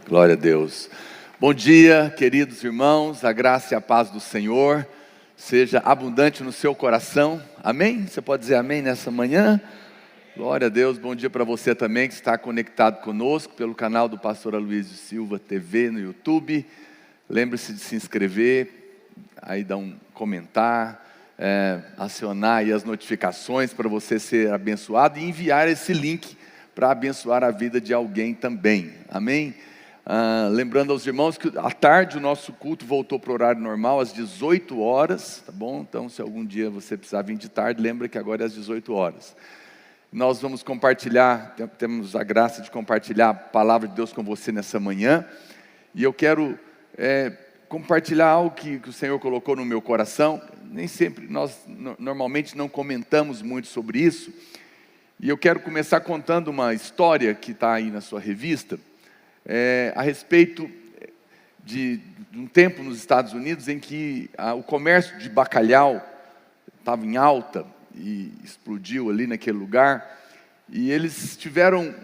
Glória a Deus. Bom dia, queridos irmãos, a graça e a paz do Senhor seja abundante no seu coração. Amém? Você pode dizer amém nessa manhã? Glória a Deus. Bom dia para você também que está conectado conosco pelo canal do Pastor Aloysio Silva TV no YouTube. Lembre-se de se inscrever, aí dar um comentar, acionar aí as notificações para você ser abençoado e enviar esse link para abençoar a vida de alguém também. Amém? Lembrando aos irmãos que à tarde o nosso culto voltou para o horário normal, às 18 horas, tá bom? Então, se algum dia você precisar vir de tarde, lembra que agora é às 18 horas. Nós vamos compartilhar, temos a graça de compartilhar a palavra de Deus com você nessa manhã. E eu quero compartilhar algo que o Senhor colocou no meu coração. Nem sempre, nós normalmente não comentamos muito sobre isso. E eu quero começar contando uma história que está aí na sua revista, a respeito de um tempo nos Estados Unidos em que o comércio de bacalhau estava em alta e explodiu ali naquele lugar. E eles tiveram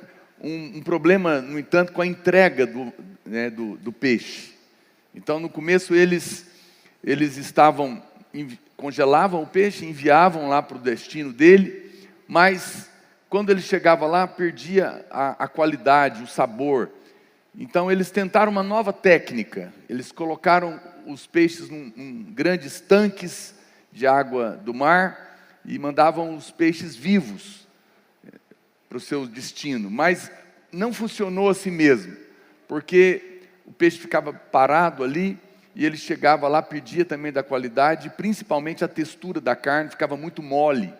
um problema, no entanto, com a entrega do peixe. Então, no começo, eles congelavam o peixe, enviavam lá para o destino dele, mas quando ele chegava lá, perdia a qualidade, o sabor. Então, eles tentaram uma nova técnica. Eles colocaram os peixes em grandes tanques de água do mar e mandavam os peixes vivos para o seu destino. Mas não funcionou assim mesmo, porque o peixe ficava parado ali e ele chegava lá, perdia também da qualidade, principalmente a textura da carne ficava muito mole.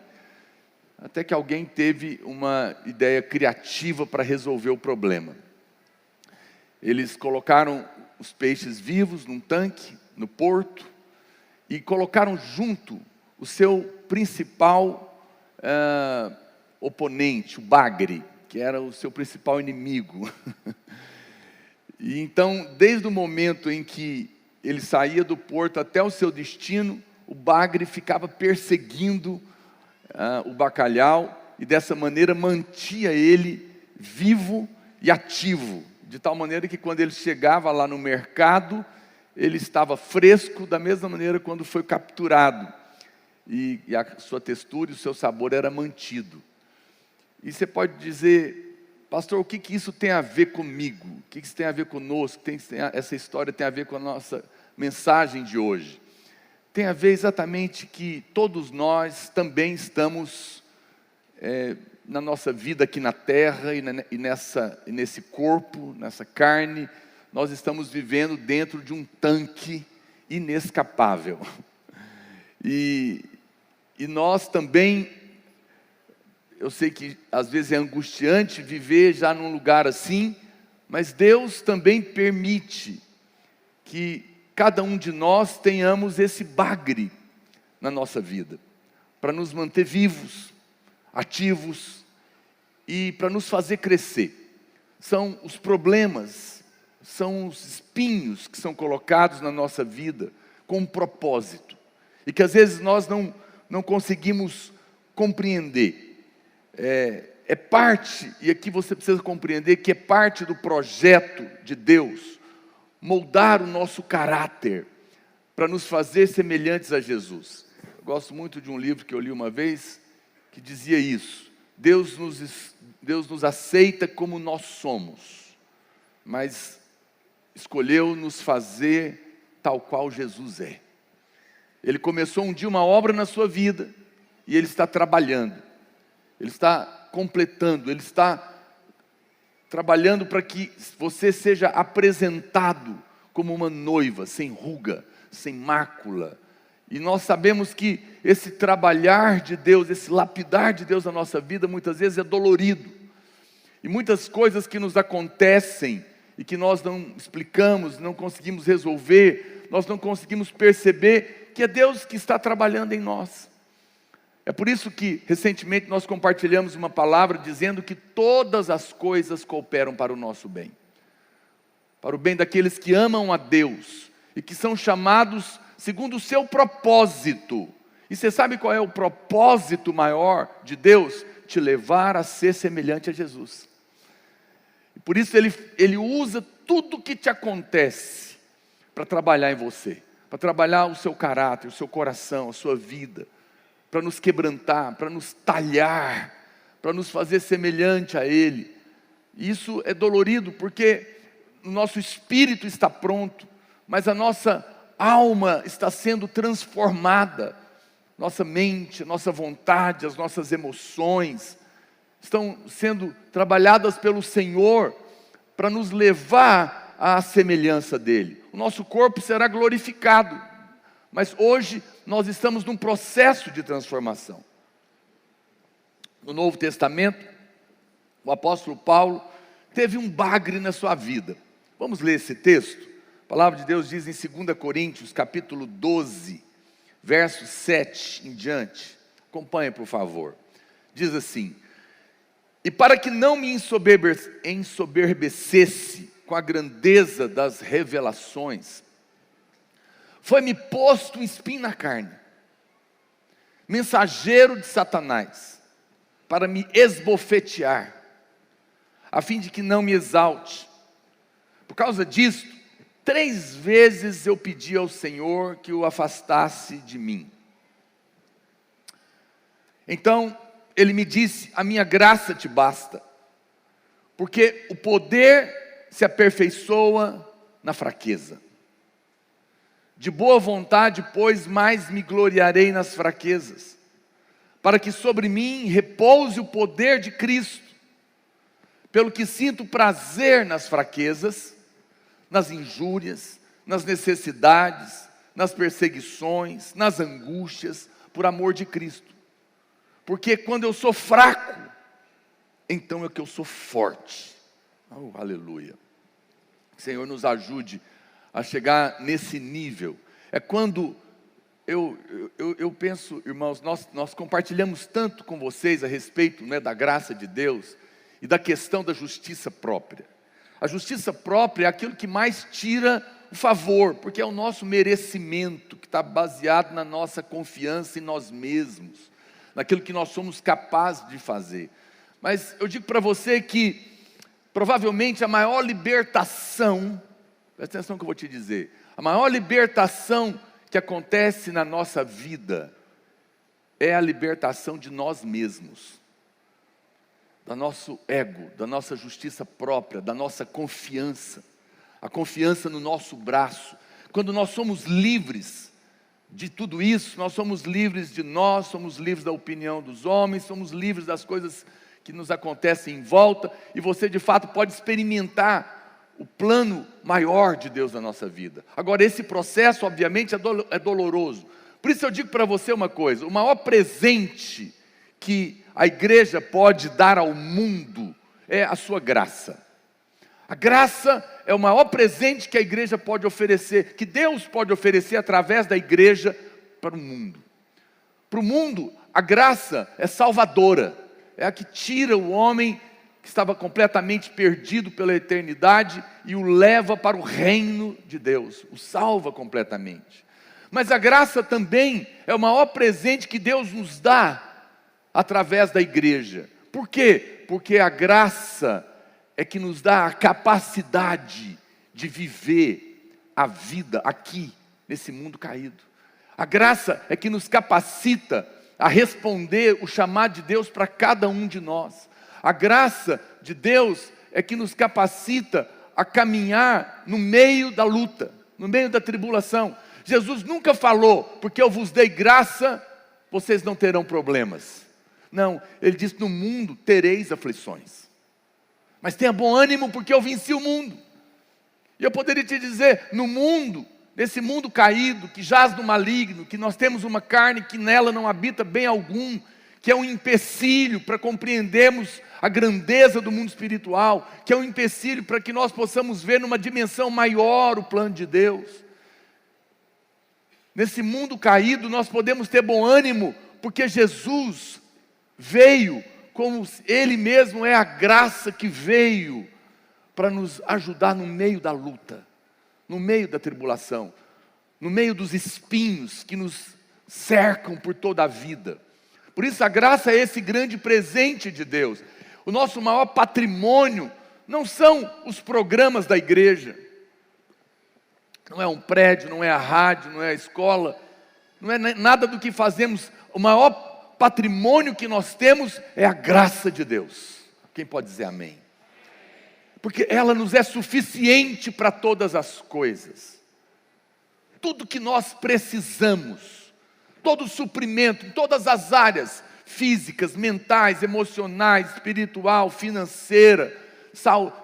Até que alguém teve uma ideia criativa para resolver o problema. Eles colocaram os peixes vivos num tanque, no porto, e colocaram junto o seu principal oponente, o bagre, que era o seu principal inimigo. E então, desde o momento em que ele saía do porto até o seu destino, o bagre ficava perseguindo o bacalhau, e dessa maneira mantia ele vivo e ativo, de tal maneira que quando ele chegava lá no mercado, ele estava fresco, da mesma maneira quando foi capturado, e a sua textura e o seu sabor era mantido. E você pode dizer: pastor, o que isso tem a ver comigo? O que isso tem a ver conosco? Essa história tem a ver com a nossa mensagem de hoje. Tem a ver exatamente que todos nós também estamos na nossa vida aqui na terra e nesse corpo, nessa carne, nós estamos vivendo dentro de um tanque inescapável. E nós também, eu sei que às vezes é angustiante viver já num lugar assim, mas Deus também permite que cada um de nós tenhamos esse bagre na nossa vida, para nos manter vivos, ativos e para nos fazer crescer. São os problemas, são os espinhos que são colocados na nossa vida com um propósito, e que às vezes nós não conseguimos compreender. É parte, e aqui você precisa compreender que é parte do projeto de Deus, moldar o nosso caráter, para nos fazer semelhantes a Jesus. Eu gosto muito de um livro que eu li uma vez, que dizia isso: Deus nos aceita como nós somos, mas escolheu nos fazer tal qual Jesus é. Ele começou um dia uma obra na sua vida, e Ele está trabalhando, Ele está completando, Ele está trabalhando para que você seja apresentado como uma noiva, sem ruga, sem mácula. E nós sabemos que esse trabalhar de Deus, esse lapidar de Deus na nossa vida, muitas vezes é dolorido. E muitas coisas que nos acontecem, e que nós não explicamos, não conseguimos resolver, nós não conseguimos perceber que é Deus que está trabalhando em nós. É por isso que, recentemente, nós compartilhamos uma palavra dizendo que todas as coisas cooperam para o nosso bem. Para o bem daqueles que amam a Deus e que são chamados segundo o seu propósito. E você sabe qual é o propósito maior de Deus? Te levar a ser semelhante a Jesus. E por isso ele usa tudo que te acontece para trabalhar em você, para trabalhar o seu caráter, o seu coração, a sua vida, para nos quebrantar, para nos talhar, para nos fazer semelhante a Ele. E isso é dolorido porque o nosso espírito está pronto, mas a nossa alma está sendo transformada. Nossa mente, nossa vontade, as nossas emoções estão sendo trabalhadas pelo Senhor para nos levar à semelhança dEle. O nosso corpo será glorificado, mas hoje nós estamos num processo de transformação. No Novo Testamento, o apóstolo Paulo teve um bagre na sua vida. Vamos ler esse texto? A palavra de Deus diz em 2 Coríntios, capítulo 12, verso 7 em diante. Acompanhe, por favor. Diz assim: e para que não me ensoberbecesse com a grandeza das revelações, foi-me posto um espinho na carne, mensageiro de Satanás, para me esbofetear, a fim de que não me exalte. Por causa disto, 3 vezes eu pedi ao Senhor que o afastasse de mim. Então Ele me disse: a minha graça te basta, porque o poder se aperfeiçoa na fraqueza. De boa vontade, pois, mais me gloriarei nas fraquezas, para que sobre mim repouse o poder de Cristo. Pelo que sinto prazer nas fraquezas, nas injúrias, nas necessidades, nas perseguições, nas angústias, por amor de Cristo. Porque quando eu sou fraco, então é que eu sou forte. Oh, aleluia. Que o Senhor nos ajude a chegar nesse nível. É quando eu penso, irmãos, nós compartilhamos tanto com vocês a respeito, né, da graça de Deus e da questão da justiça própria. A justiça própria é aquilo que mais tira o favor, porque é o nosso merecimento, que está baseado na nossa confiança em nós mesmos, naquilo que nós somos capazes de fazer. Mas eu digo para você que provavelmente a maior libertação, presta atenção no que eu vou te dizer, a maior libertação que acontece na nossa vida é a libertação de nós mesmos, do nosso ego, da nossa justiça própria, da nossa confiança, a confiança no nosso braço. Quando nós somos livres de tudo isso, nós somos livres de nós, somos livres da opinião dos homens, somos livres das coisas que nos acontecem em volta, e você de fato pode experimentar o plano maior de Deus na nossa vida. Agora, esse processo obviamente é doloroso. Por isso eu digo para você uma coisa: o maior presente que a igreja pode dar ao mundo é a sua graça. A graça é o maior presente que a igreja pode oferecer, que Deus pode oferecer através da igreja para o mundo. Para o mundo, a graça é salvadora, é a que tira o homem que estava completamente perdido pela eternidade e o leva para o reino de Deus, o salva completamente. Mas a graça também é o maior presente que Deus nos dá através da igreja. Por quê? Porque a graça é que nos dá a capacidade de viver a vida aqui, nesse mundo caído. A graça é que nos capacita a responder o chamado de Deus para cada um de nós. A graça de Deus é que nos capacita a caminhar no meio da luta, no meio da tribulação. Jesus nunca falou: porque eu vos dei graça, vocês não terão problemas. Não, Ele disse: no mundo tereis aflições, mas tenha bom ânimo, porque eu venci o mundo. E eu poderia te dizer: no mundo, nesse mundo caído, que jaz no maligno, que nós temos uma carne que nela não habita bem algum, que é um empecilho para compreendermos a grandeza do mundo espiritual, que é um empecilho para que nós possamos ver numa dimensão maior o plano de Deus. Nesse mundo caído nós podemos ter bom ânimo, porque Jesus veio, como Ele mesmo é a graça que veio para nos ajudar no meio da luta, no meio da tribulação, no meio dos espinhos que nos cercam por toda a vida. Por isso a graça é esse grande presente de Deus. O nosso maior patrimônio não são os programas da igreja, não é um prédio, não é a rádio, não é a escola, não é nada do que fazemos. O maior patrimônio que nós temos é a graça de Deus. Quem pode dizer amém? Porque ela nos é suficiente para todas as coisas. Tudo que nós precisamos, todo o suprimento, em todas as áreas, físicas, mentais, emocionais, espiritual, financeira,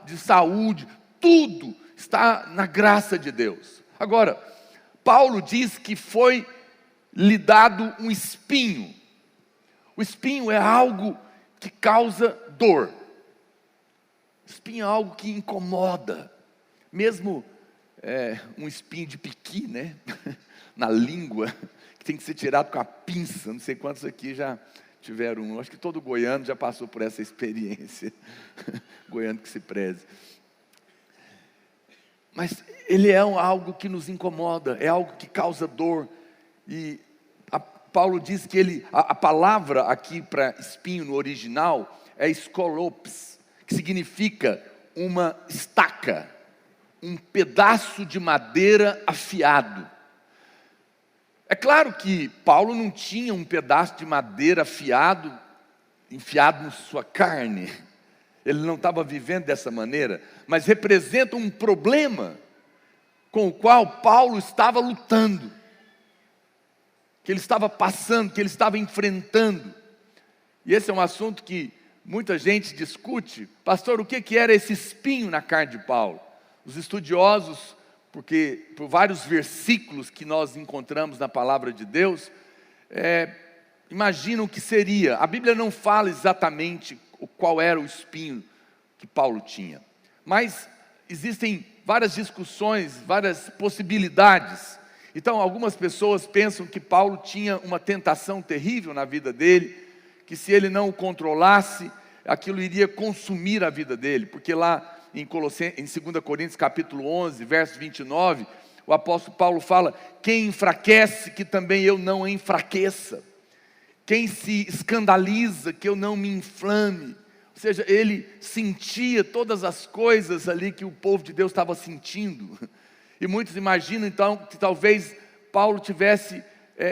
de saúde, tudo está na graça de Deus. Agora, Paulo diz que foi lhe dado um espinho. O espinho é algo que causa dor. Espinho é algo que incomoda. Mesmo um espinho de piqui, né? Na língua, que tem que ser tirado com a pinça. Não sei quantos aqui já tiveram um. Acho que todo goiano já passou por essa experiência. Goiano que se preze. Mas ele é algo que nos incomoda, é algo que causa dor. E Paulo diz que a palavra aqui para espinho no original é escolopes, que significa uma estaca, um pedaço de madeira afiado. É claro que Paulo não tinha um pedaço de madeira afiado, enfiado na sua carne. Ele não estava vivendo dessa maneira, mas representa um problema com o qual Paulo estava lutando, que ele estava passando, que ele estava enfrentando. E esse é um assunto que muita gente discute. Pastor, o que era esse espinho na carne de Paulo? Os estudiosos, porque por vários versículos que nós encontramos na palavra de Deus, imaginam o que seria. A Bíblia não fala exatamente qual era o espinho que Paulo tinha, mas existem várias discussões, várias possibilidades. Então, algumas pessoas pensam que Paulo tinha uma tentação terrível na vida dele, que se ele não o controlasse, aquilo iria consumir a vida dele, porque lá em 2 Coríntios capítulo 11, verso 29, o apóstolo Paulo fala: quem enfraquece, que também eu não enfraqueça, quem se escandaliza, que eu não me inflame. Ou seja, ele sentia todas as coisas ali que o povo de Deus estava sentindo. E muitos imaginam então que talvez Paulo tivesse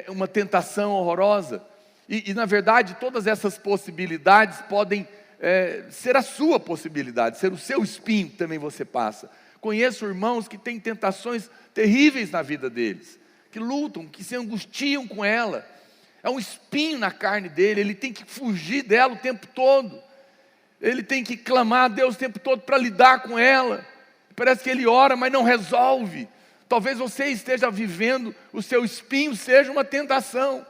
uma tentação horrorosa. E na verdade todas essas possibilidades podem ser a sua possibilidade, ser o seu espinho que também você passa. Conheço irmãos que têm tentações terríveis na vida deles, que lutam, que se angustiam com ela. É um espinho na carne dele, ele tem que fugir dela o tempo todo. Ele tem que clamar a Deus o tempo todo para lidar com ela. Parece que ele ora, mas não resolve. Talvez você esteja vivendo, o seu espinho seja uma tentação.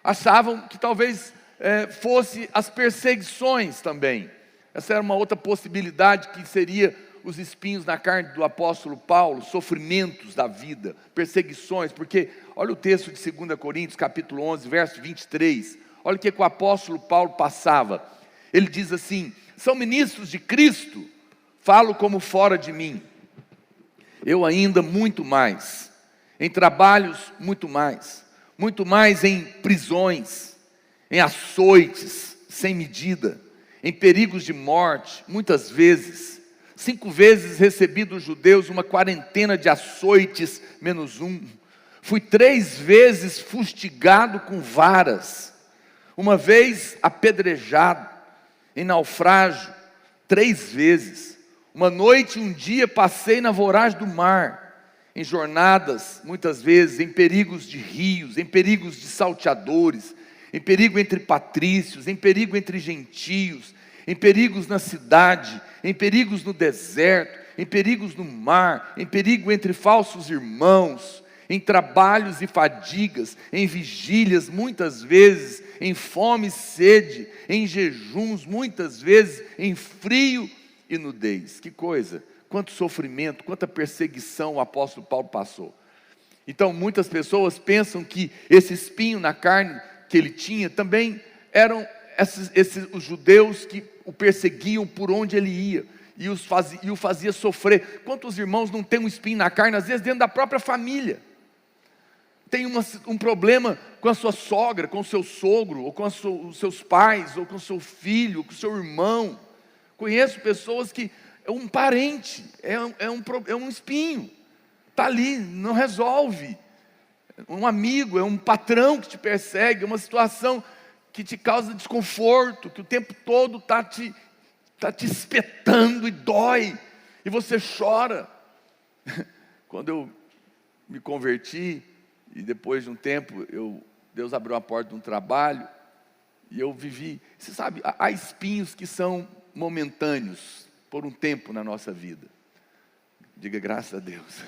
Achavam que talvez fosse as perseguições também. Essa era uma outra possibilidade, que seria os espinhos na carne do apóstolo Paulo, sofrimentos da vida, perseguições. Porque olha o texto de 2 Coríntios capítulo 11, verso 23. Olha o que o apóstolo Paulo passava. Ele diz assim: são ministros de Cristo, falo como fora de mim. Eu ainda muito mais, em trabalhos muito mais em prisões, em açoites sem medida, em perigos de morte, muitas vezes. 5 vezes recebi dos judeus uma quarentena de açoites menos um. Fui 3 vezes fustigado com varas, uma vez apedrejado, em naufrágio 3 vezes. Uma noite e um dia passei na voragem do mar, em jornadas, muitas vezes, em perigos de rios, em perigos de salteadores, em perigo entre patrícios, em perigo entre gentios, em perigos na cidade, em perigos no deserto, em perigos no mar, em perigo entre falsos irmãos, em trabalhos e fadigas, em vigílias muitas vezes, em fome e sede, em jejuns muitas vezes, em frio e nudez. Que coisa, quanto sofrimento, quanta perseguição o apóstolo Paulo passou. Então muitas pessoas pensam que esse espinho na carne que ele tinha também eram os judeus que o perseguiam por onde ele ia e o fazia sofrer. Quantos irmãos não têm um espinho na carne, às vezes dentro da própria família? Tem um problema com a sua sogra, com o seu sogro, ou com os seus pais, ou com o seu filho, ou com o seu irmão. Conheço pessoas que é um parente, é um espinho, está ali, não resolve. Um amigo, é um patrão que te persegue, é uma situação que te causa desconforto, que o tempo todo está te espetando e dói, e você chora. Quando eu me converti, e depois de um tempo, Deus abriu a porta de um trabalho, e eu vivi, você sabe, há espinhos que são momentâneos, por um tempo na nossa vida. Diga graças a Deus.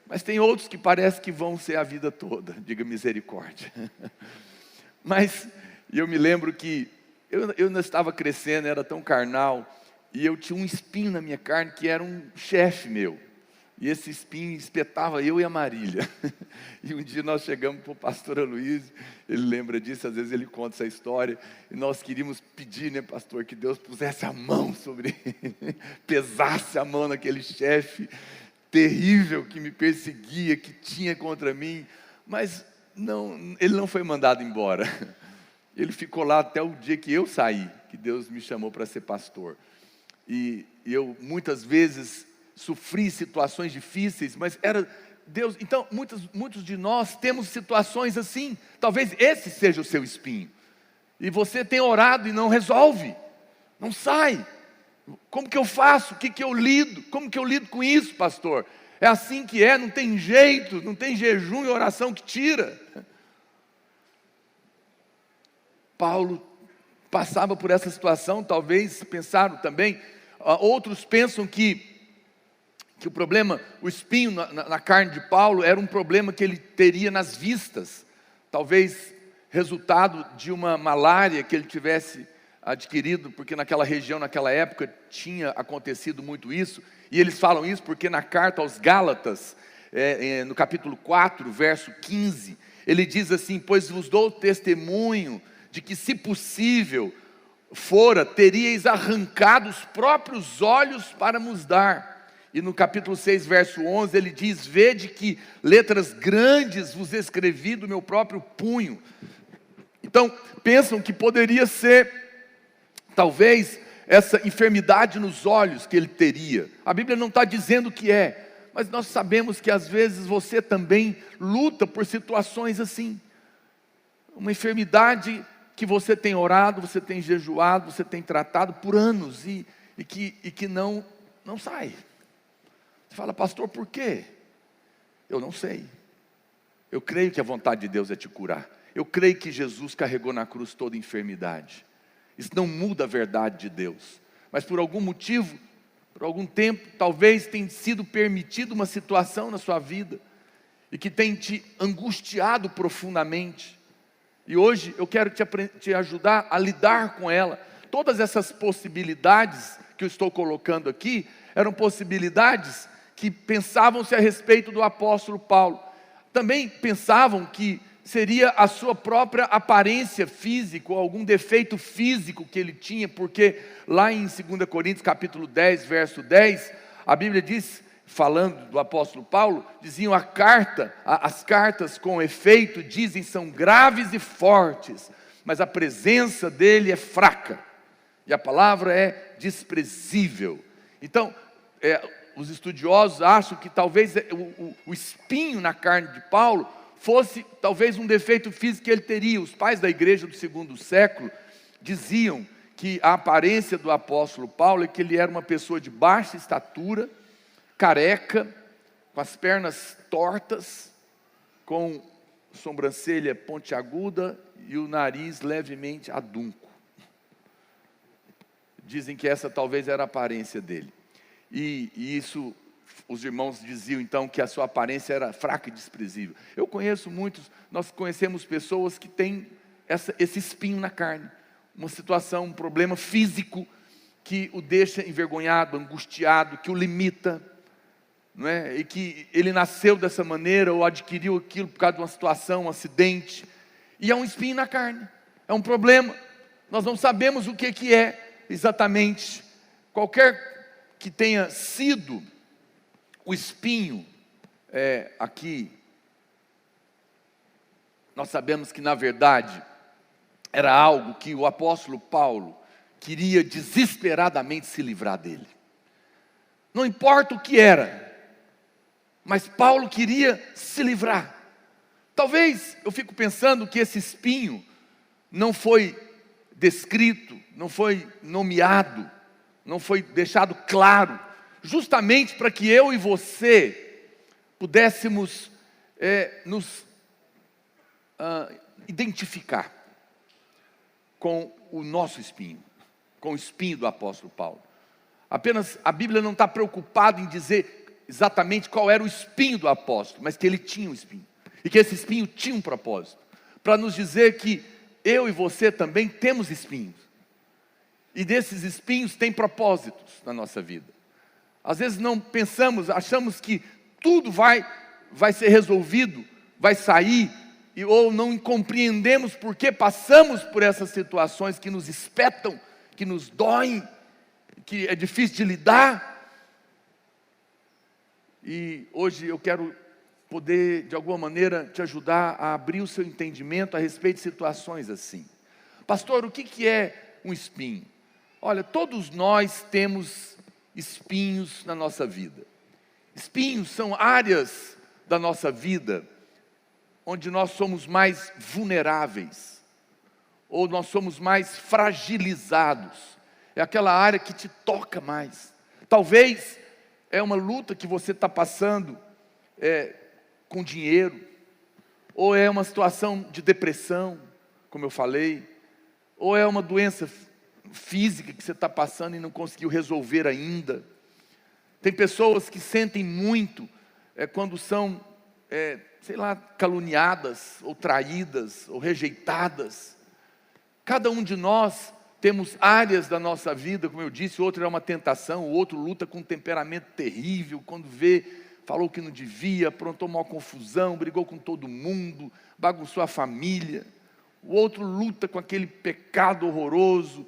Mas tem outros que parece que vão ser a vida toda. Diga misericórdia. Mas eu me lembro que eu ainda estava crescendo, era tão carnal, e eu tinha um espinho na minha carne que era um chefe meu. E esse espinho espetava eu e a Marília. E um dia nós chegamos para o pastor Aloysio, ele lembra disso, às vezes ele conta essa história, e nós queríamos pedir, né, pastor, que Deus pusesse a mão sobre ele, pesasse a mão naquele chefe terrível que me perseguia, que tinha contra mim, mas não, ele não foi mandado embora. Ele ficou lá até o dia que eu saí, que Deus me chamou para ser pastor. E eu muitas vezes sofri situações difíceis, mas era Deus. Então muitos de nós temos situações assim. Talvez esse seja o seu espinho, e você tem orado e não resolve, não sai. Como que eu faço? O que eu lido? Como que eu lido com isso, pastor? É assim que é, não tem jeito, não tem jejum e oração que tira. Paulo passava por essa situação, talvez pensaram também, outros pensam que o problema, o espinho na carne de Paulo era um problema que ele teria nas vistas, talvez resultado de uma malária que ele tivesse adquirido, porque naquela região, naquela época, tinha acontecido muito isso, e eles falam isso porque na carta aos Gálatas, no capítulo 4, verso 15, ele diz assim: pois vos dou testemunho de que, se possível fora, teríeis arrancado os próprios olhos para nos dar. E no capítulo 6, verso 11, ele diz: vede que letras grandes vos escrevi do meu próprio punho. Então, pensam que poderia ser, talvez, essa enfermidade nos olhos que ele teria. A Bíblia não está dizendo que é, mas nós sabemos que às vezes você também luta por situações assim. Uma enfermidade que você tem orado, você tem jejuado, você tem tratado por anos e que não sai. Você fala: pastor, por quê? Eu não sei. Eu creio que a vontade de Deus é te curar. Eu creio que Jesus carregou na cruz toda enfermidade. Isso não muda a verdade de Deus. Mas por algum motivo, por algum tempo, talvez tenha sido permitida uma situação na sua vida e que tem te angustiado profundamente. E hoje eu quero te ajudar a lidar com ela. Todas essas possibilidades que eu estou colocando aqui eram possibilidades que pensavam-se a respeito do apóstolo Paulo. Também pensavam que seria a sua própria aparência física, ou algum defeito físico que ele tinha, porque lá em 2 Coríntios capítulo 10, verso 10, a Bíblia diz, falando do apóstolo Paulo, diziam: as cartas com efeito, dizem, são graves e fortes, mas a presença dele é fraca, e a palavra é desprezível. Então, os estudiosos acham que talvez o espinho na carne de Paulo fosse talvez um defeito físico que ele teria. Os pais da igreja do segundo século diziam que a aparência do apóstolo Paulo é que ele era uma pessoa de baixa estatura, careca, com as pernas tortas, com sobrancelha pontiaguda e o nariz levemente adunco. Dizem que essa talvez era a aparência dele. E isso, os irmãos diziam então que a sua aparência era fraca e desprezível. Eu conheço muitos, nós conhecemos pessoas que têm esse espinho na carne, uma situação, um problema físico que o deixa envergonhado, angustiado, que o limita, não é? E que ele nasceu dessa maneira ou adquiriu aquilo por causa de uma situação, um acidente, e é um espinho na carne, é um problema. Nós não sabemos o que é exatamente. Qualquer que tenha sido o espinho aqui, nós sabemos que na verdade era algo que o apóstolo Paulo queria desesperadamente se livrar dele. Não importa o que era, mas Paulo queria se livrar. Talvez, eu fico pensando que esse espinho não foi descrito, não foi nomeado, não foi deixado claro, justamente para que eu e você pudéssemos nos identificar com o nosso espinho, com o espinho do apóstolo Paulo. Apenas a Bíblia não está preocupada em dizer exatamente qual era o espinho do apóstolo, mas que ele tinha um espinho, e que esse espinho tinha um propósito, para nos dizer que eu e você também temos espinhos, e desses espinhos tem propósitos na nossa vida. Às vezes não pensamos, achamos que tudo vai ser resolvido, vai sair, ou não compreendemos porque passamos por essas situações que nos espetam, que nos doem, que é difícil de lidar. E hoje eu quero poder, de alguma maneira, te ajudar a abrir o seu entendimento a respeito de situações assim. Pastor, o que é um espinho? Olha, todos nós temos espinhos na nossa vida. Espinhos são áreas da nossa vida onde nós somos mais vulneráveis, ou nós somos mais fragilizados. É aquela área que te toca mais. Talvez é uma luta que você está passando com dinheiro, ou é uma situação de depressão, como eu falei, ou é uma doença física que você está passando e não conseguiu resolver ainda. Tem pessoas que sentem muito quando são, caluniadas, ou traídas, ou rejeitadas. Cada um de nós temos áreas da nossa vida, como eu disse, o outro é uma tentação, o outro luta com um temperamento terrível, quando vê, falou que não devia, aprontou uma confusão, brigou com todo mundo, bagunçou a família. O outro luta com aquele pecado horroroso,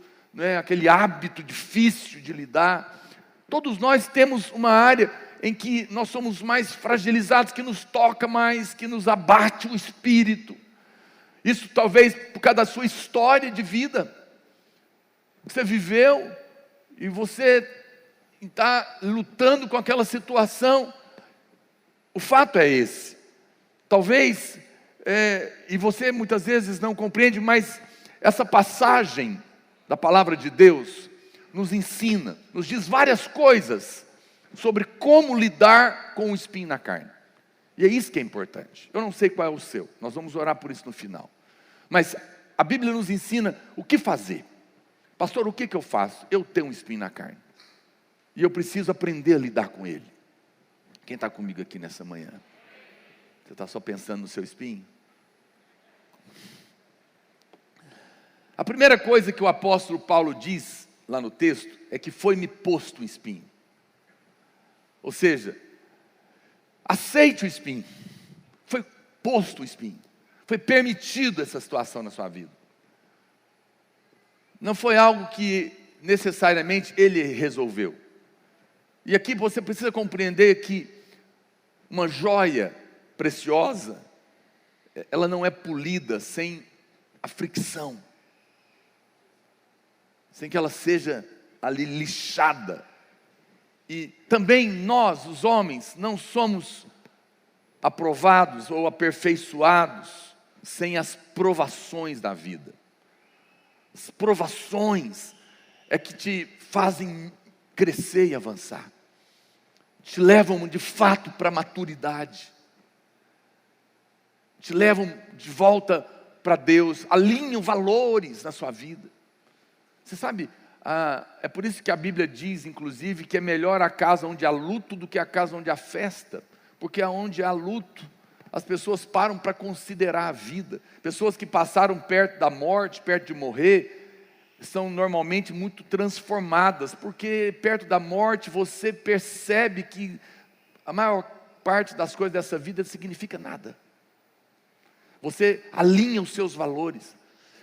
aquele hábito difícil de lidar. Todos nós temos uma área em que nós somos mais fragilizados, que nos toca mais, que nos abate o espírito. Isso talvez por causa da sua história de vida. Você viveu e você está lutando com aquela situação. O fato é esse. Talvez, e você muitas vezes não compreende, mas essa passagem da palavra de Deus nos ensina, nos diz várias coisas sobre como lidar com o espinho na carne. E é isso que é importante. Eu não sei qual é o seu, nós vamos orar por isso no final. Mas a Bíblia nos ensina o que fazer. Pastor, o que eu faço? Eu tenho um espinho na carne, e eu preciso aprender a lidar com ele. Quem está comigo aqui nessa manhã? Você está só pensando no seu espinho? A primeira coisa que o apóstolo Paulo diz lá no texto é que foi-me posto um espinho. Ou seja, aceite o espinho. Foi posto o espinho. Foi permitido essa situação na sua vida. Não foi algo que necessariamente ele resolveu. E aqui você precisa compreender que uma joia preciosa, ela não é polida sem a fricção, sem que ela seja ali lixada. E também nós, os homens, não somos aprovados ou aperfeiçoados sem as provações da vida. As provações é que te fazem crescer e avançar, te levam de fato para a maturidade, te levam de volta para Deus, alinham valores na sua vida. Você sabe, é por isso que a Bíblia diz, inclusive, que é melhor a casa onde há luto do que a casa onde há festa, porque onde há luto, as pessoas param para considerar a vida. Pessoas que passaram perto da morte, perto de morrer, são normalmente muito transformadas, porque perto da morte você percebe que a maior parte das coisas dessa vida não significa nada. Você alinha os seus valores.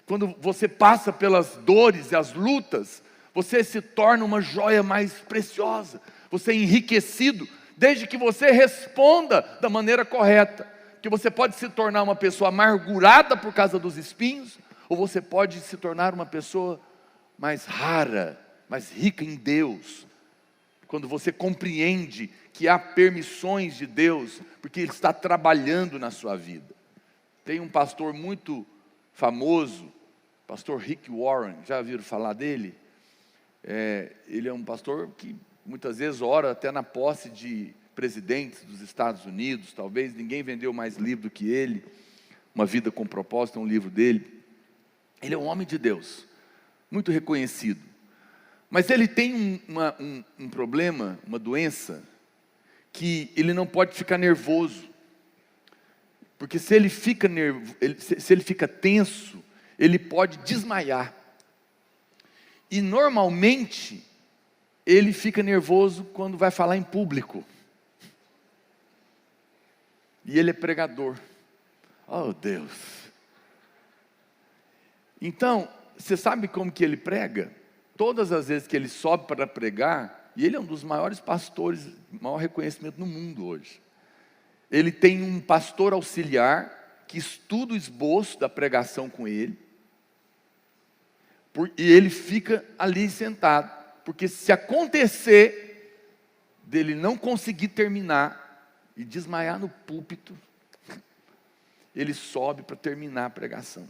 Quando você passa pelas dores e as lutas, você se torna uma joia mais preciosa. Você é enriquecido, desde que você responda da maneira correta. Que você pode se tornar uma pessoa amargurada por causa dos espinhos, ou você pode se tornar uma pessoa mais rara, mais rica em Deus. Quando você compreende que há permissões de Deus, porque Ele está trabalhando na sua vida. Tem um pastor muito famoso, pastor Rick Warren, já ouviram falar dele? Ele é um pastor que muitas vezes ora até na posse de presidentes dos Estados Unidos. Talvez ninguém vendeu mais livro do que ele. Uma Vida com Propósito, é um livro dele. Ele é um homem de Deus, muito reconhecido. Mas ele tem um problema, uma doença, que ele não pode ficar nervoso. Porque se ele fica se ele fica tenso, ele pode desmaiar. E normalmente, ele fica nervoso quando vai falar em público. E ele é pregador. Oh, Deus! Então, você sabe como que ele prega? Todas as vezes que ele sobe para pregar, e ele é um dos maiores pastores, maior reconhecimento no mundo hoje. Ele tem um pastor auxiliar que estuda o esboço da pregação com ele. E ele fica ali sentado. Porque se acontecer dele não conseguir terminar e desmaiar no púlpito, ele sobe para terminar a pregação.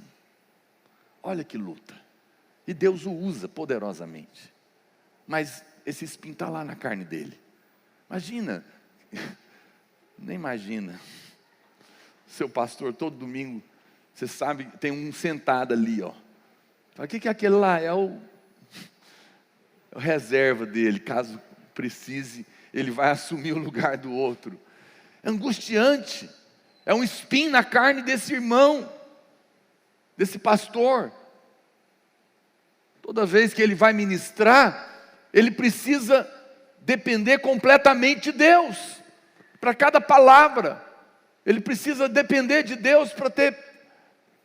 Olha que luta. E Deus o usa poderosamente. Mas esse espinho está lá na carne dele. Imagina, nem imagina. Seu pastor todo domingo, você sabe, tem um sentado ali, ó. Fala, o que é aquele lá? É o reserva dele, caso precise, ele vai assumir o lugar do outro. É angustiante. É um espinho na carne desse irmão, desse pastor. Toda vez que ele vai ministrar, ele precisa depender completamente de Deus, para cada palavra. Ele precisa depender de Deus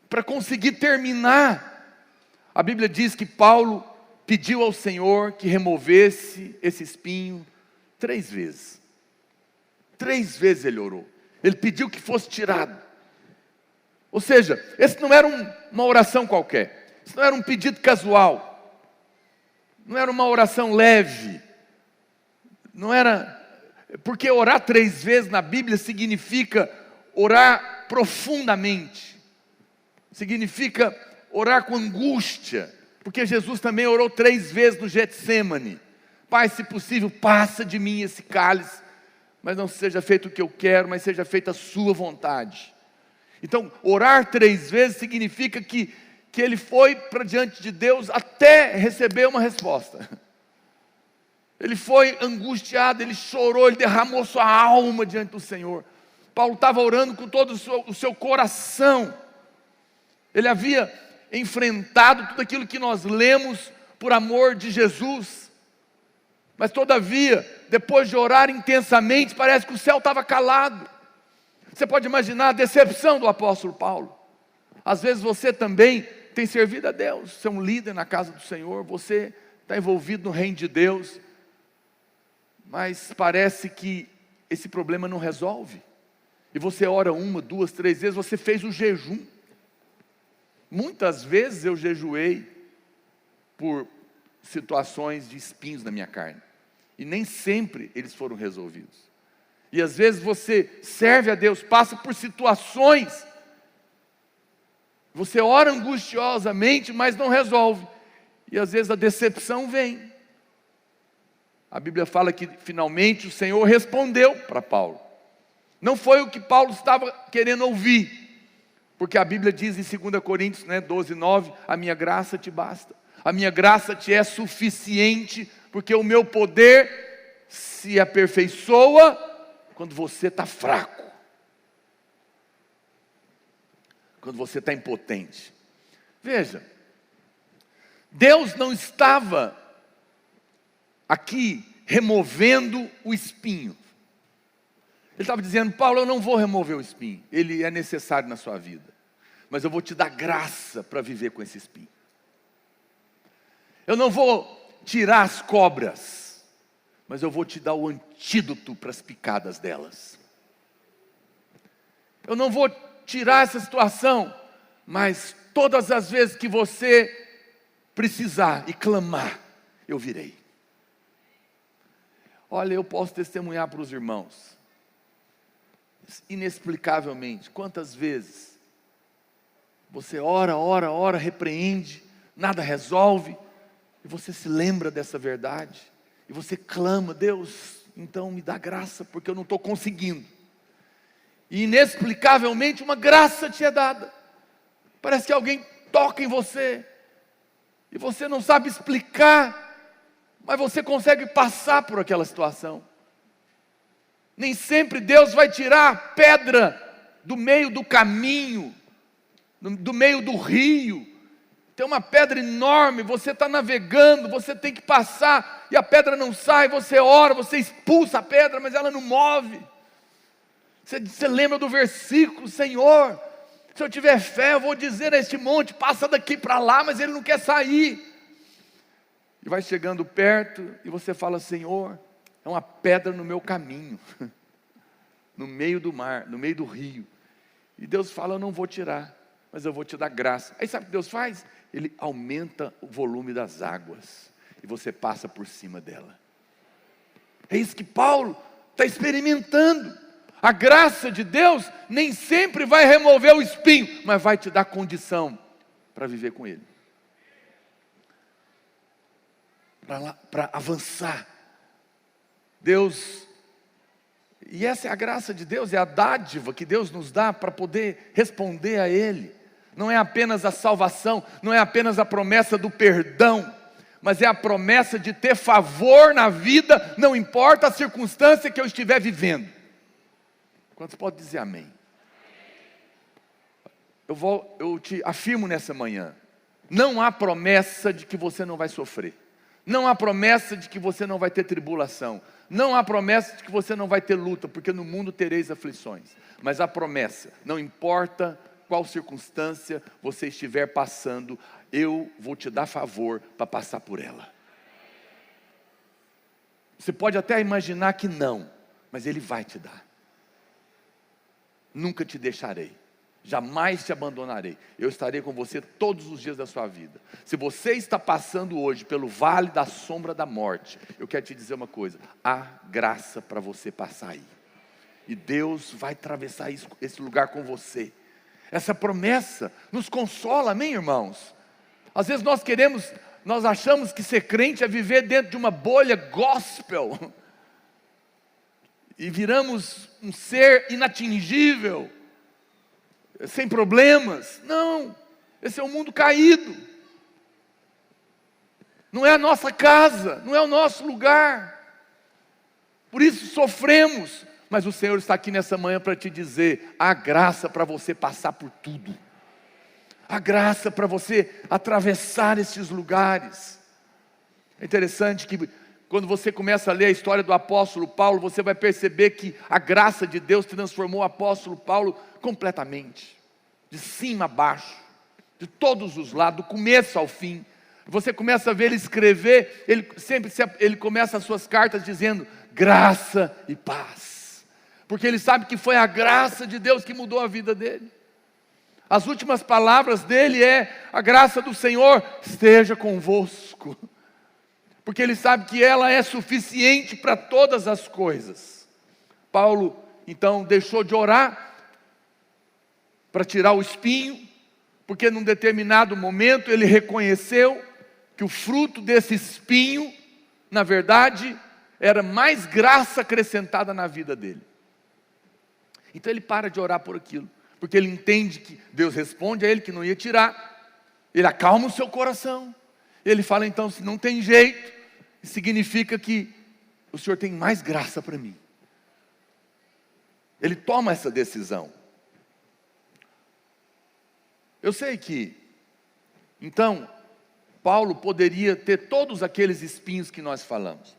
para conseguir terminar. A Bíblia diz que Paulo pediu ao Senhor que removesse esse espinho 3 vezes. 3 vezes ele orou. Ele pediu que fosse tirado. Ou seja, esse não era uma oração qualquer. Isso não era um pedido casual. Não era uma oração leve. Não era... Porque orar 3 vezes na Bíblia significa orar profundamente. Significa orar com angústia. Porque Jesus também orou 3 vezes no Getsêmani. Pai, se possível, passa de mim esse cálice, mas não seja feito o que eu quero, mas seja feita a sua vontade. Então, orar 3 vezes significa que ele foi para diante de Deus até receber uma resposta. Ele foi angustiado, ele chorou, ele derramou sua alma diante do Senhor. Paulo estava orando com todo o seu coração. Ele havia enfrentado tudo aquilo que nós lemos por amor de Jesus. Mas todavia, depois de orar intensamente, parece que o céu estava calado. Você pode imaginar a decepção do apóstolo Paulo. Às vezes você também tem servido a Deus. Você é um líder na casa do Senhor, você está envolvido no reino de Deus. Mas parece que esse problema não resolve. E você ora 1, 2, 3 vezes, você fez o jejum. Muitas vezes eu jejuei por situações de espinhos na minha carne. E nem sempre eles foram resolvidos. E às vezes você serve a Deus, passa por situações, você ora angustiosamente, mas não resolve. E às vezes a decepção vem. A Bíblia fala que finalmente o Senhor respondeu para Paulo. Não foi o que Paulo estava querendo ouvir. Porque a Bíblia diz em 2 Coríntios 12:9, a minha graça te basta. A minha graça te é suficiente, porque o meu poder se aperfeiçoa quando você está fraco. Quando você está impotente. Veja, Deus não estava aqui removendo o espinho. Ele estava dizendo, Paulo, eu não vou remover o espinho. Ele é necessário na sua vida. Mas eu vou te dar graça para viver com esse espinho. Eu não vou tirar as cobras, mas eu vou te dar o antídoto para as picadas delas. Eu não vou tirar essa situação, mas todas as vezes que você precisar e clamar, eu virei. Olha, eu posso testemunhar para os irmãos, inexplicavelmente, quantas vezes você ora, repreende, nada resolve, e você se lembra dessa verdade, e você clama: Deus, então me dá graça, porque eu não estou conseguindo. E inexplicavelmente uma graça te é dada. Parece que alguém toca em você, e você não sabe explicar, mas você consegue passar por aquela situação. Nem sempre Deus vai tirar a pedra do meio do caminho, do meio do rio. Tem uma pedra enorme, você está navegando, você tem que passar, e a pedra não sai, você ora, você expulsa a pedra, mas ela não move. Você lembra do versículo: Senhor, se eu tiver fé, eu vou dizer a este monte, passa daqui para lá, mas ele não quer sair. E vai chegando perto, e você fala: Senhor, é uma pedra no meu caminho, no meio do mar, no meio do rio. E Deus fala: eu não vou tirar, mas eu vou te dar graça. Aí sabe o que Deus faz? Ele aumenta o volume das águas, e você passa por cima dela. É isso que Paulo está experimentando. A graça de Deus nem sempre vai remover o espinho, mas vai te dar condição para viver com ele, para avançar. Deus, e essa é a graça de Deus, é a dádiva que Deus nos dá para poder responder a Ele. Não é apenas a salvação, não é apenas a promessa do perdão, mas é a promessa de ter favor na vida, não importa a circunstância que eu estiver vivendo. Quantos podem dizer amém? Eu te afirmo nessa manhã, não há promessa de que você não vai sofrer. Não há promessa de que você não vai ter tribulação. Não há promessa de que você não vai ter luta, porque no mundo tereis aflições. Mas há promessa, não importa qual circunstância você estiver passando, eu vou te dar favor para passar por ela. Você pode até imaginar que não, mas Ele vai te dar. Nunca te deixarei. Jamais te abandonarei. Eu estarei com você todos os dias da sua vida. Se você está passando hoje pelo vale da sombra da morte, eu quero te dizer uma coisa: há graça para você passar aí. E Deus vai atravessar esse lugar com você. Essa promessa nos consola, amém, irmãos? Às vezes nós achamos que ser crente é viver dentro de uma bolha gospel. E viramos um ser inatingível, sem problemas. Não, esse é um mundo caído. Não é a nossa casa, não é o nosso lugar. Por isso sofremos. Mas o Senhor está aqui nessa manhã para te dizer: há graça para você passar por tudo. Há graça para você atravessar esses lugares. É interessante que quando você começa a ler a história do apóstolo Paulo, você vai perceber que a graça de Deus transformou o apóstolo Paulo completamente, de cima a baixo, de todos os lados, do começo ao fim. Você começa a ver ele escrever, ele começa as suas cartas dizendo: graça e paz, porque ele sabe que foi a graça de Deus que mudou a vida dele. As últimas palavras dele é: a graça do Senhor esteja convosco, porque ele sabe que ela é suficiente para todas as coisas. Paulo então deixou de orar para tirar o espinho, porque num determinado momento ele reconheceu que o fruto desse espinho, na verdade, era mais graça acrescentada na vida dele. Então ele para de orar por aquilo, porque ele entende que Deus responde a ele que não ia tirar. Ele acalma o seu coração. Ele fala: então, se não tem jeito, significa que o Senhor tem mais graça para mim. Ele toma essa decisão. Eu sei que, então, Paulo poderia ter todos aqueles espinhos que nós falamos.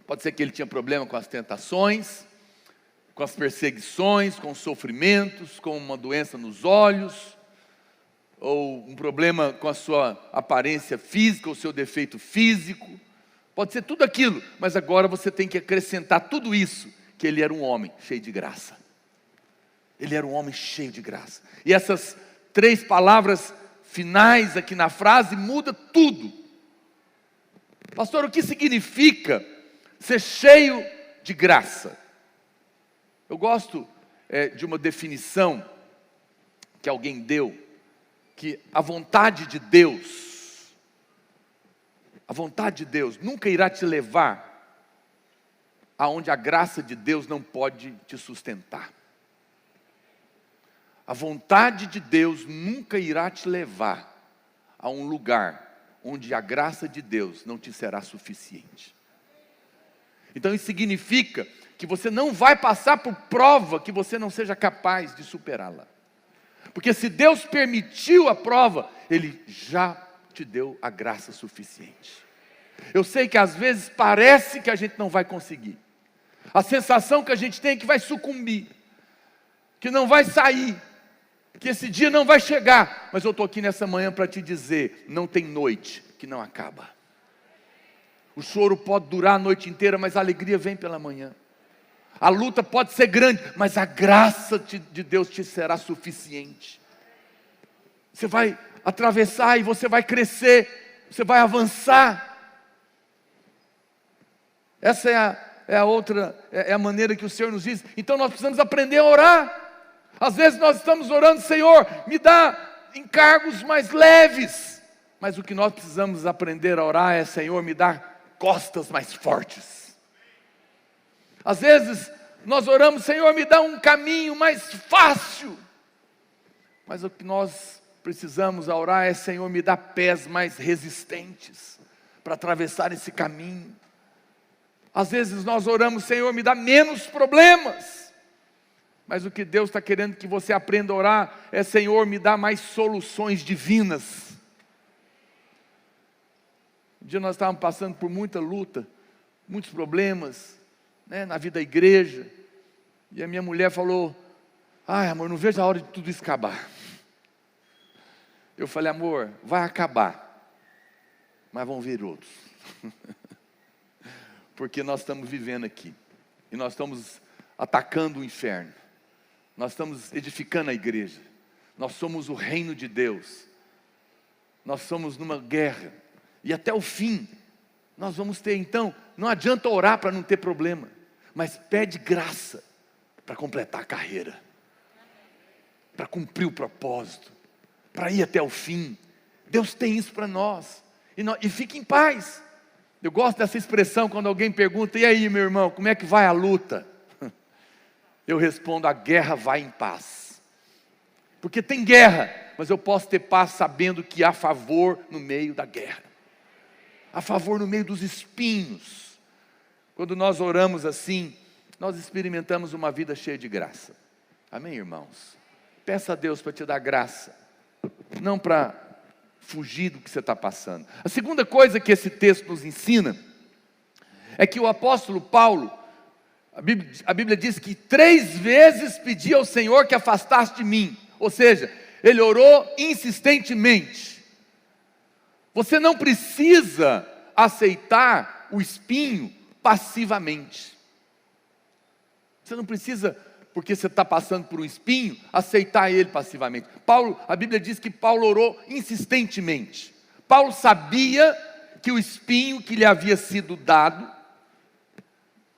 Pode ser que ele tinha problema com as tentações, com as perseguições, com os sofrimentos, com uma doença nos olhos, ou um problema com a sua aparência física, ou seu defeito físico. Pode ser tudo aquilo, mas agora você tem que acrescentar tudo isso, que ele era um homem cheio de graça. Ele era um homem cheio de graça. E essas 3 palavras finais aqui na frase muda tudo. Pastor, o que significa ser cheio de graça? Eu gosto de uma definição que alguém deu, que a vontade de Deus nunca irá te levar aonde a graça de Deus não pode te sustentar. A vontade de Deus nunca irá te levar a um lugar onde a graça de Deus não te será suficiente. Então isso significa que você não vai passar por prova que você não seja capaz de superá-la. Porque se Deus permitiu a prova, Ele já te deu a graça suficiente. Eu sei que às vezes parece que a gente não vai conseguir. A sensação que a gente tem é que vai sucumbir, que não vai sair, que esse dia não vai chegar. Mas eu estou aqui nessa manhã para te dizer, não tem noite que não acaba. O choro pode durar a noite inteira, mas a alegria vem pela manhã. A luta pode ser grande, mas a graça de Deus te será suficiente. Você vai atravessar e você vai crescer, você vai avançar. Essa é a maneira que o Senhor nos diz. Então nós precisamos aprender a orar. Às vezes nós estamos orando, Senhor, me dá encargos mais leves. Mas o que nós precisamos aprender a orar é, Senhor, me dá costas mais fortes. Às vezes nós oramos, Senhor, me dá um caminho mais fácil. Mas o que nós precisamos orar é, Senhor, me dá pés mais resistentes para atravessar esse caminho. Às vezes nós oramos, Senhor, me dá menos problemas. Mas o que Deus está querendo que você aprenda a orar é, Senhor, me dá mais soluções divinas. Um dia nós estávamos passando por muita luta, muitos problemas, na vida da igreja. E a minha mulher falou, ai amor, não vejo a hora de tudo isso acabar. Eu falei, amor, vai acabar, mas vão vir outros. Porque nós estamos vivendo aqui, e nós estamos atacando o inferno, nós estamos edificando a igreja, nós somos o reino de Deus, nós somos numa guerra, e até o fim, nós vamos ter. Então, não adianta orar para não ter problema, mas pede graça para completar a carreira, para cumprir o propósito, para ir até o fim. Deus tem isso para nós, e fique em paz. Eu gosto dessa expressão quando alguém pergunta, e aí meu irmão, como é que vai a luta? Eu respondo, a guerra vai em paz. Porque tem guerra, mas eu posso ter paz sabendo que há favor no meio da guerra. Há favor no meio dos espinhos. Quando nós oramos assim, nós experimentamos uma vida cheia de graça. Amém, irmãos? Peça a Deus para te dar graça, não para fugir do que você está passando. A segunda coisa que esse texto nos ensina é que o apóstolo Paulo, a Bíblia diz que 3 vezes pediu ao Senhor que afastasse de mim. Ou seja, ele orou insistentemente. Você não precisa aceitar o espinho passivamente. Você não precisa, porque você está passando por um espinho, aceitar ele passivamente. A Bíblia diz que Paulo orou insistentemente. Paulo sabia que o espinho que lhe havia sido dado,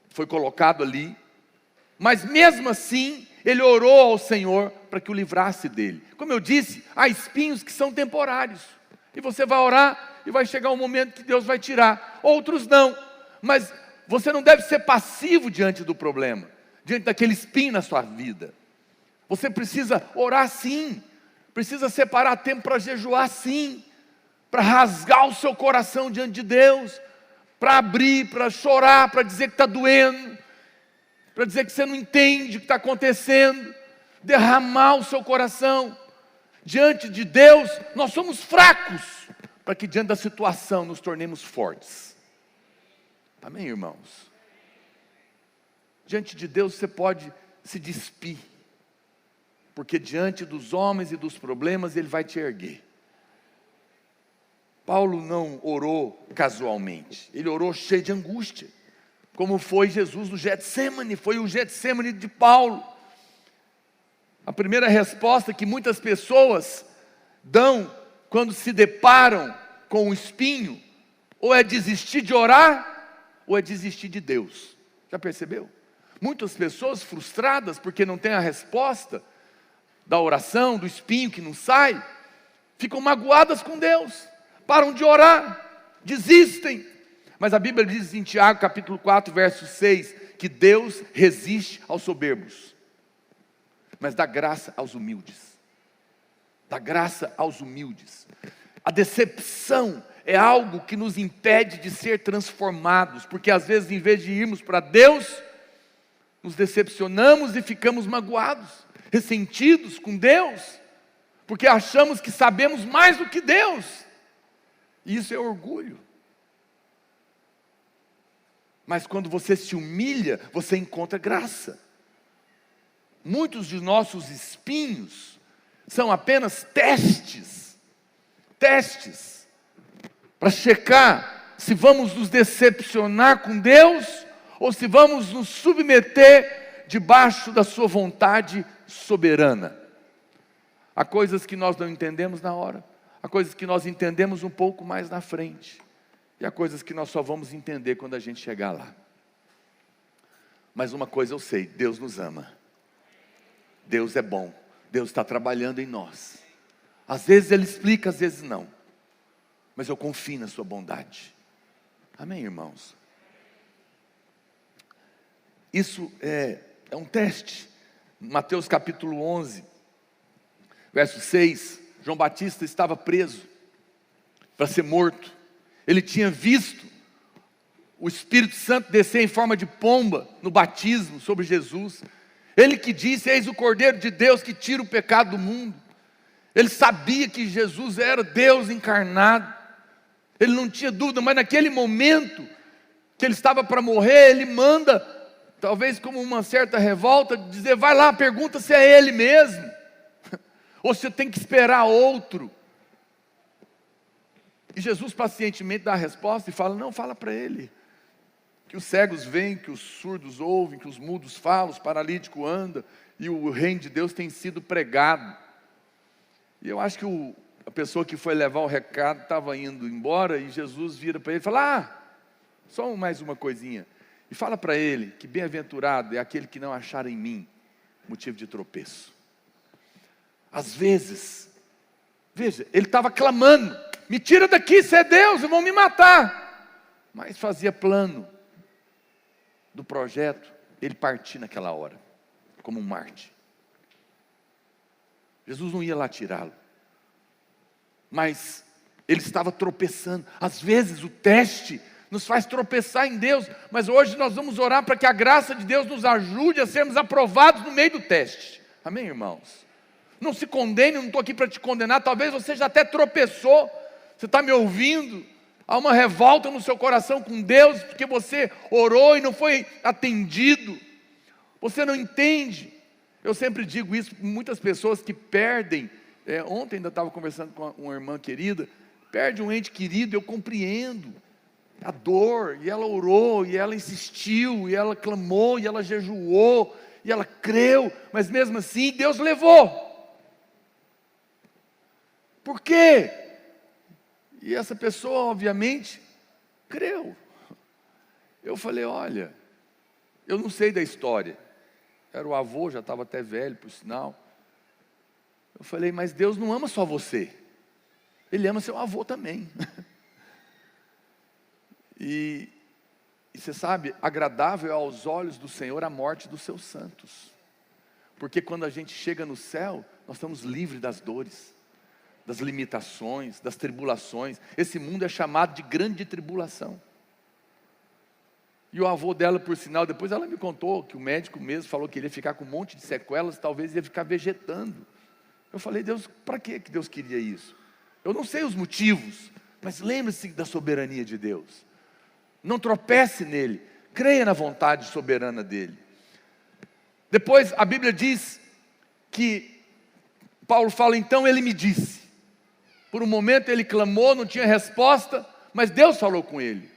foi colocado ali, mas mesmo assim, ele orou ao Senhor para que o livrasse dele. Como eu disse, há espinhos que são temporários, e você vai orar, e vai chegar um momento que Deus vai tirar. Outros não, mas você não deve ser passivo diante do problema, diante daquele espinho na sua vida. Você precisa orar sim, precisa separar tempo para jejuar sim, para rasgar o seu coração diante de Deus, para abrir, para chorar, para dizer que está doendo, para dizer que você não entende o que está acontecendo, derramar o seu coração. Diante de Deus, nós somos fracos, para que diante da situação nos tornemos fortes. Amém, irmãos? Diante de Deus você pode se despir, porque diante dos homens e dos problemas Ele vai te erguer. Paulo não orou casualmente, ele orou cheio de angústia, como foi Jesus no Getsêmani, foi o Getsêmani de Paulo. A primeira resposta que muitas pessoas dão quando se deparam com um espinho, ou é desistir de orar, ou é desistir de Deus. Já percebeu? Muitas pessoas frustradas porque não têm a resposta da oração, do espinho que não sai, ficam magoadas com Deus, param de orar, desistem. Mas a Bíblia diz em Tiago capítulo 4, verso 6, que Deus resiste aos soberbos, mas dá graça aos humildes. Dá graça aos humildes. A decepção é algo que nos impede de ser transformados, porque às vezes, em vez de irmos para Deus, nos decepcionamos e ficamos magoados, ressentidos com Deus, porque achamos que sabemos mais do que Deus. E isso é orgulho. Mas quando você se humilha, você encontra graça. Muitos de nossos espinhos são apenas testes para checar se vamos nos decepcionar com Deus ou se vamos nos submeter debaixo da sua vontade soberana. Há coisas que nós não entendemos na hora, há coisas que nós entendemos um pouco mais na frente, e há coisas que nós só vamos entender quando a gente chegar lá. Mas uma coisa eu sei, Deus nos ama. Deus é bom. Deus está trabalhando em nós. Às vezes Ele explica, às vezes não. Mas eu confio na sua bondade. Amém, irmãos? Isso é um teste. Mateus capítulo 11, verso 6. João Batista estava preso para ser morto. Ele tinha visto o Espírito Santo descer em forma de pomba no batismo sobre Jesus. Ele que disse: eis o Cordeiro de Deus que tira o pecado do mundo. Ele sabia que Jesus era Deus encarnado. Ele não tinha dúvida, mas naquele momento que ele estava para morrer, ele manda, talvez como uma certa revolta, dizer: vai lá, pergunta se é ele mesmo, ou se tem que esperar outro. E Jesus pacientemente dá a resposta e fala: não, fala para ele, que os cegos veem, que os surdos ouvem, que os mudos falam, os paralíticos andam, e o reino de Deus tem sido pregado. E eu acho que a pessoa que foi levar o recado estava indo embora, e Jesus vira para ele e fala: só mais uma coisinha, e fala para ele que bem-aventurado é aquele que não achar em mim motivo de tropeço. Às vezes, veja, ele estava clamando: me tira daqui, você é Deus, vão me matar. Mas fazia plano do projeto, ele partir naquela hora, como um Marte. Jesus não ia lá tirá-lo, mas ele estava tropeçando. Às vezes o teste nos faz tropeçar em Deus, mas hoje nós vamos orar para que a graça de Deus nos ajude a sermos aprovados no meio do teste. Amém, irmãos? Não se condene, eu não estou aqui para te condenar. Talvez você já até tropeçou, você está me ouvindo, há uma revolta no seu coração com Deus, porque você orou e não foi atendido, você não entende. Eu sempre digo isso para muitas pessoas que perdem, ontem ainda estava conversando com uma irmã querida, perde um ente querido, eu compreendo a dor, e ela orou, e ela insistiu, e ela clamou, e ela jejuou, e ela creu, mas mesmo assim Deus levou. Por quê? E essa pessoa obviamente creu. Eu falei: olha, eu não sei da história, era o avô, já estava até velho por sinal. Eu falei: mas Deus não ama só você, Ele ama seu avô também. E você sabe, agradável é aos olhos do Senhor a morte dos seus santos, porque quando a gente chega no céu, nós estamos livres das dores, das limitações, das tribulações. Esse mundo é chamado de grande tribulação. E o avô dela, por sinal, depois ela me contou que o médico mesmo falou que ele ia ficar com um monte de sequelas, talvez ia ficar vegetando. Eu falei: Deus, para que Deus queria isso? Eu não sei os motivos, mas lembre-se da soberania de Deus. Não tropece nele, creia na vontade soberana dele. Depois a Bíblia diz que Paulo fala: então ele me disse. Por um momento ele clamou, não tinha resposta, mas Deus falou com ele.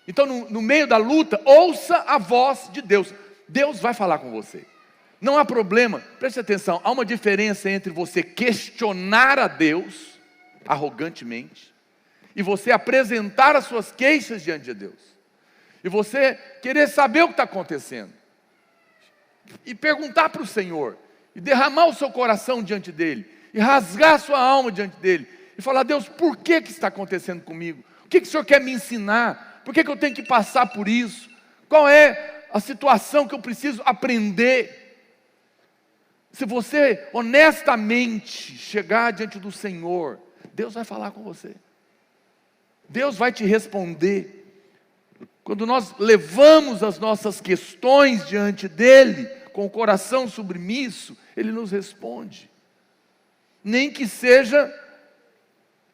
Então no meio da luta, ouça a voz de Deus. Deus vai falar com você. Não há problema, preste atenção, há uma diferença entre você questionar a Deus arrogantemente, e você apresentar as suas queixas diante de Deus, e você querer saber o que está acontecendo, e perguntar para o Senhor, e derramar o seu coração diante dEle, e rasgar a sua alma diante dEle, e falar: Deus, por que está acontecendo comigo? O que o Senhor quer me ensinar? Por que eu tenho que passar por isso? Qual é a situação que eu preciso aprender? Se você honestamente chegar diante do Senhor, Deus vai falar com você. Deus vai te responder. Quando nós levamos as nossas questões diante dEle, com o coração submisso, Ele nos responde. Nem que seja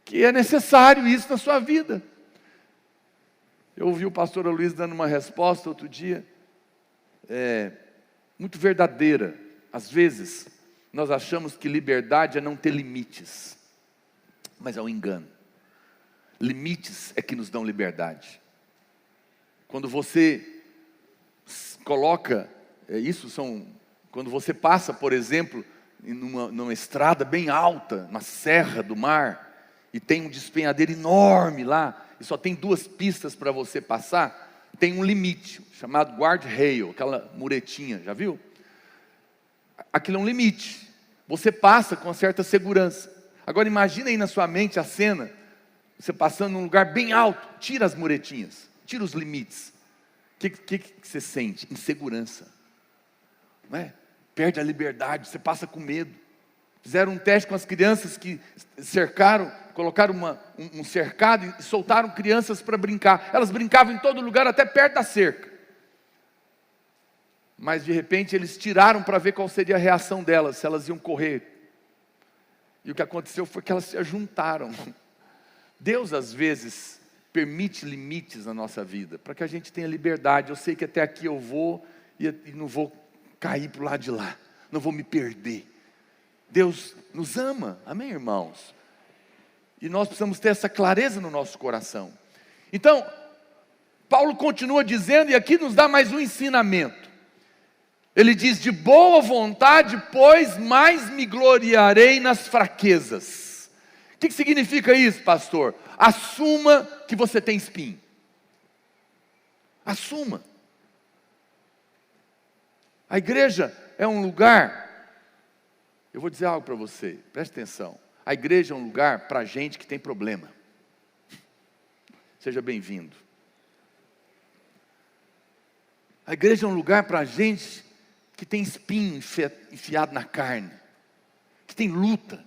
que é necessário isso na sua vida. Eu ouvi o pastor Luiz dando uma resposta outro dia, muito verdadeira. Às vezes, nós achamos que liberdade é não ter limites, mas é um engano. Limites é que nos dão liberdade. Quando você coloca, quando você passa, por exemplo, numa estrada bem alta, na serra do mar, e tem um despenhadeiro enorme lá, e só tem 2 pistas para você passar, tem um limite, chamado guardrail, aquela muretinha, já viu? Aquilo é um limite, você passa com certa segurança. Agora imagina aí na sua mente a cena, você passando num lugar bem alto, tira as muretinhas, tira os limites. O que você sente? Insegurança, não é? Perde a liberdade, você passa com medo. Fizeram um teste com as crianças que cercaram, colocaram um cercado e soltaram crianças para brincar. Elas brincavam em todo lugar, até perto da cerca. Mas de repente eles tiraram para ver qual seria a reação delas, se elas iam correr. E o que aconteceu foi que elas se ajuntaram. Deus às vezes permite limites na nossa vida, para que a gente tenha liberdade. Eu sei que até aqui eu vou e não vou cair para o lado de lá, não vou me perder. Deus nos ama, amém, irmãos? E nós precisamos ter essa clareza no nosso coração. Então, Paulo continua dizendo, e aqui nos dá mais um ensinamento. Ele diz: de boa vontade, pois, mais me gloriarei nas fraquezas. O que significa isso, pastor? Assuma que você tem espinho. Assuma. A igreja é um lugar, eu vou dizer algo para você, preste atenção. A igreja é um lugar para gente que tem problema. Seja bem-vindo. A igreja é um lugar para gente que tem espinho enfiado na carne, que tem luta.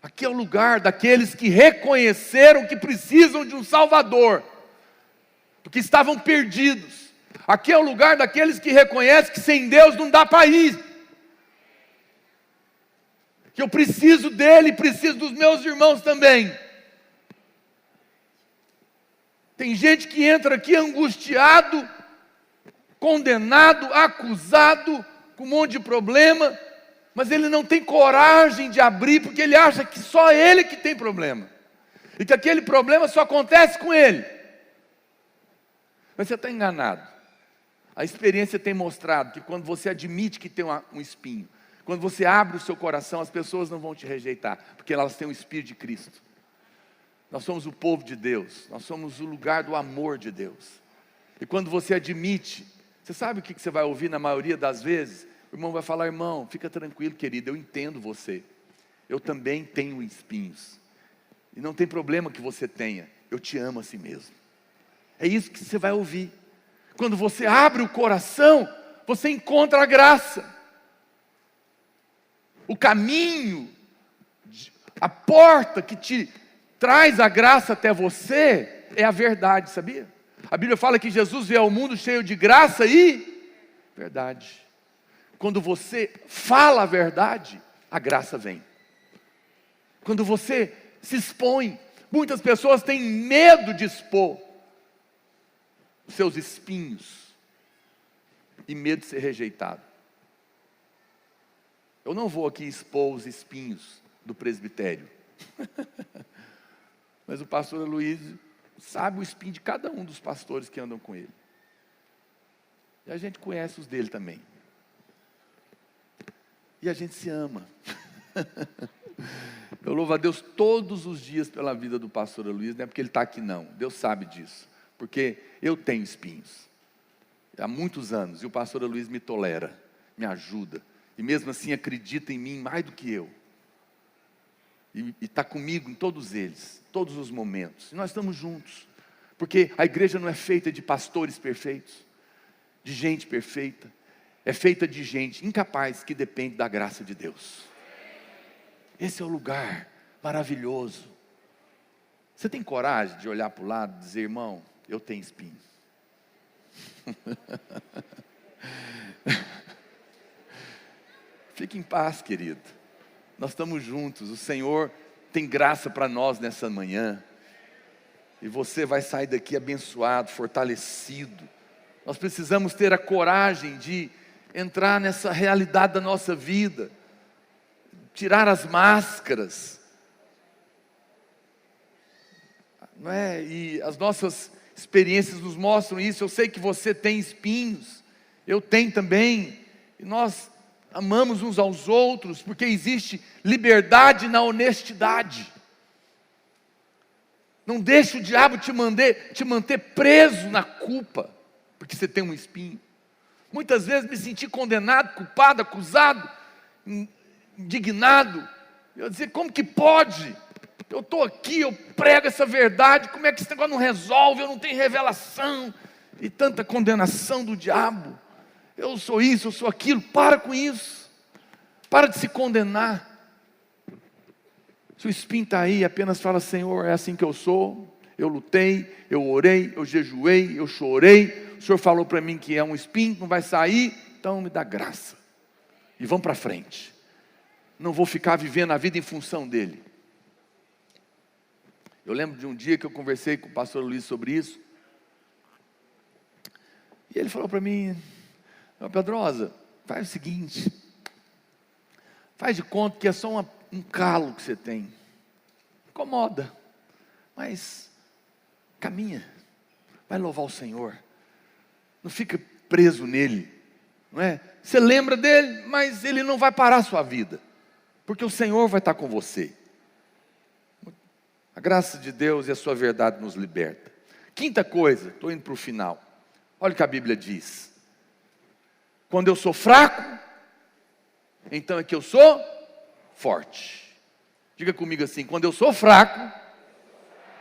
Aqui é o lugar daqueles que reconheceram que precisam de um Salvador, porque estavam perdidos. Aqui é o lugar daqueles que reconhecem que sem Deus não dá para ir, que eu preciso dele, preciso dos meus irmãos também. Tem gente que entra aqui angustiado, condenado, acusado, com um monte de problema, mas ele não tem coragem de abrir, porque ele acha que só ele que tem problema, e que aquele problema só acontece com ele. Mas você está enganado. A experiência tem mostrado que quando você admite que tem um espinho, quando você abre o seu coração, as pessoas não vão te rejeitar, porque elas têm o Espírito de Cristo. Nós somos o povo de Deus, nós somos o lugar do amor de Deus. E quando você admite, você sabe o que você vai ouvir na maioria das vezes? O irmão vai falar: irmão, fica tranquilo, querido, eu entendo você. Eu também tenho espinhos. E não tem problema que você tenha, eu te amo assim mesmo. É isso que você vai ouvir. Quando você abre o coração, você encontra a graça. O caminho, a porta que te traz a graça até você é a verdade, sabia? A Bíblia fala que Jesus veio ao mundo cheio de graça e verdade. Quando você fala a verdade, a graça vem. Quando você se expõe, muitas pessoas têm medo de expor os seus espinhos e medo de ser rejeitado. Eu não vou aqui expor os espinhos do presbitério, mas o pastor Luiz sabe o espinho de cada um dos pastores que andam com ele, e a gente conhece os dele também, e a gente se ama. Eu louvo a Deus todos os dias pela vida do pastor Luiz, não é porque ele está aqui não, Deus sabe disso, porque eu tenho espinhos, há muitos anos, e o pastor Luiz me tolera, me ajuda, e mesmo assim acredita em mim mais do que eu, e está comigo em todos eles, todos os momentos, e nós estamos juntos, porque a igreja não é feita de pastores perfeitos, de gente perfeita, é feita de gente incapaz que depende da graça de Deus. Esse é o lugar maravilhoso. Você tem coragem de olhar para o lado e dizer, irmão, eu tenho espinho? Fique em paz, querido. Nós estamos juntos. O Senhor tem graça para nós nessa manhã. E você vai sair daqui abençoado, fortalecido. Nós precisamos ter a coragem de entrar nessa realidade da nossa vida. Tirar as máscaras, não é? E as nossas experiências nos mostram isso. Eu sei que você tem espinhos, eu tenho também, e nós amamos uns aos outros, porque existe liberdade na honestidade. Não deixe o diabo te manter preso na culpa, porque você tem um espinho. Muitas vezes me senti condenado, culpado, acusado, indignado, eu dizer, como que pode? Eu estou aqui, eu prego essa verdade, como é que esse negócio não resolve? Eu não tenho revelação, e tanta condenação do diabo, eu sou isso, eu sou aquilo. Para com isso, para de se condenar. Se o espinho está aí, apenas fala, Senhor, é assim que eu sou, eu lutei, eu orei, eu jejuei, eu chorei, o Senhor falou para mim que é um espinho, não vai sair, então me dá graça, e vamos para frente. Não vou ficar vivendo a vida em função dele. Eu lembro de um dia que eu conversei com o pastor Luiz sobre isso. E ele falou para mim, Pedrosa, faz o seguinte, faz de conta que é só um calo que você tem. Incomoda, mas caminha, vai louvar o Senhor. Não fica preso nele, não é? Você lembra dele, mas ele não vai parar a sua vida. Porque o Senhor vai estar com você. A graça de Deus e a sua verdade nos liberta. Quinta coisa, estou indo para o final. Olha o que a Bíblia diz. Quando eu sou fraco, então é que eu sou forte. Diga comigo assim, quando eu sou fraco,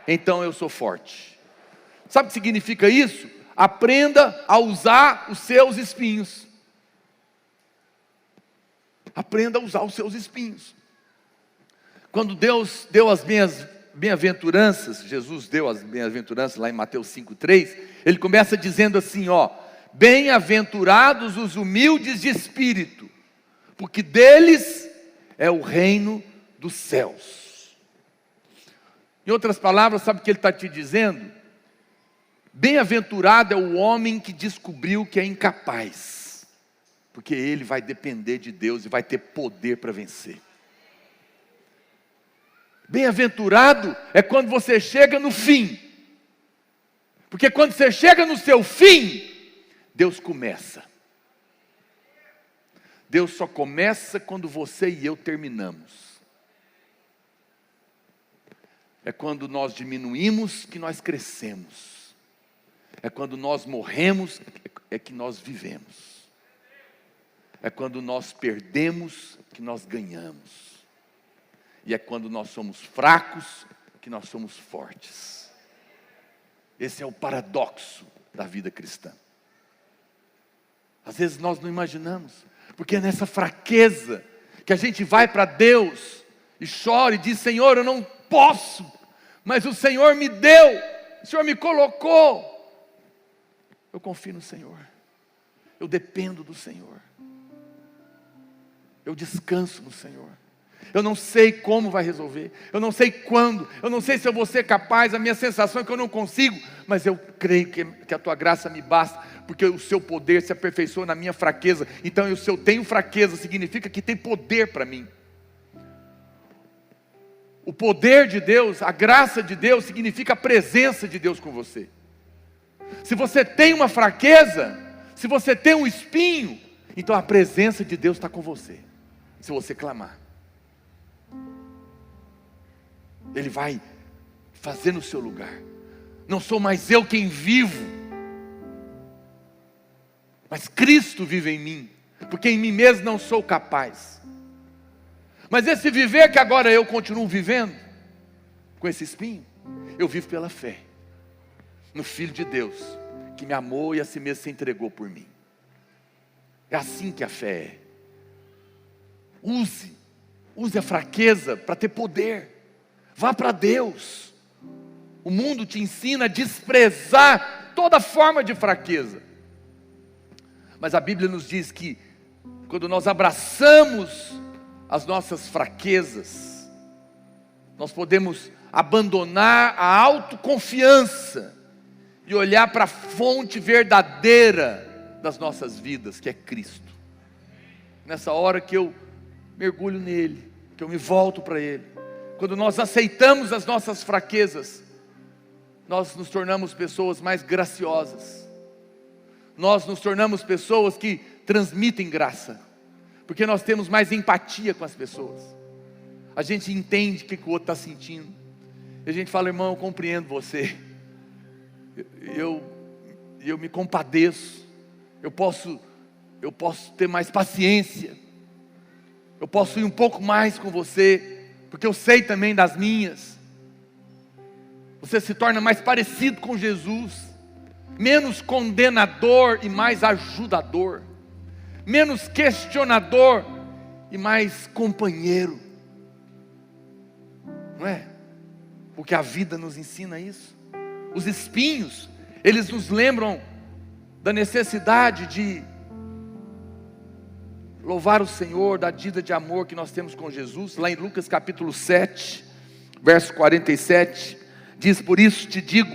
então eu sou forte. Sabe o que significa isso? Aprenda a usar os seus espinhos. Aprenda a usar os seus espinhos. Quando Deus deu as bem-aventuranças, Jesus deu as bem-aventuranças lá em Mateus 5,3, Ele começa dizendo assim, bem-aventurados os humildes de espírito, porque deles é o reino dos céus. Em outras palavras, sabe o que Ele está te dizendo? Bem-aventurado é o homem que descobriu que é incapaz, porque ele vai depender de Deus e vai ter poder para vencer. Bem-aventurado é quando você chega no fim, porque quando você chega no seu fim, Deus começa. Deus só começa quando você e eu terminamos. É quando nós diminuímos que nós crescemos. É quando nós morremos é que nós vivemos. É quando nós perdemos que nós ganhamos. E é quando nós somos fracos que nós somos fortes. Esse é o paradoxo da vida cristã. Às vezes nós não imaginamos, porque é nessa fraqueza que a gente vai para Deus e chora e diz, Senhor, eu não posso, mas o Senhor me deu, o Senhor me colocou. Eu confio no Senhor, eu dependo do Senhor, eu descanso no Senhor. Eu não sei como vai resolver, eu não sei quando, eu não sei se eu vou ser capaz, a minha sensação é que eu não consigo, mas eu creio que a tua graça me basta, porque o seu poder se aperfeiçoa na minha fraqueza. Então se eu tenho fraqueza, significa que tem poder para mim. O poder de Deus, a graça de Deus, significa a presença de Deus com você. Se você tem uma fraqueza, se você tem um espinho, então a presença de Deus está com você, se você clamar. Ele vai fazer no seu lugar. Não sou mais eu quem vivo, mas Cristo vive em mim, porque em mim mesmo não sou capaz. Mas esse viver que agora eu continuo vivendo, com esse espinho, eu vivo pela fé, no Filho de Deus, que me amou e a si mesmo se entregou por mim. É assim que a fé é. Use a fraqueza para ter poder. Vá para Deus. O mundo te ensina a desprezar toda forma de fraqueza. Mas a Bíblia nos diz que quando nós abraçamos as nossas fraquezas, nós podemos abandonar a autoconfiança e olhar para a fonte verdadeira das nossas vidas, que é Cristo. Nessa hora que eu mergulho nele, que eu me volto para Ele, quando nós aceitamos as nossas fraquezas, nós nos tornamos pessoas mais graciosas, nós nos tornamos pessoas que transmitem graça, porque nós temos mais empatia com as pessoas, a gente entende o que o outro está sentindo, e a gente fala: irmão, eu compreendo você, eu me compadeço, eu posso ter mais paciência, eu posso ir um pouco mais com você, porque eu sei também das minhas. Você se torna mais parecido com Jesus, menos condenador e mais ajudador, menos questionador e mais companheiro, não é? Porque a vida nos ensina isso. Os espinhos, eles nos lembram da necessidade de louvar o Senhor, da dívida de amor que nós temos com Jesus. Lá em Lucas capítulo 7, verso 47, diz: por isso te digo,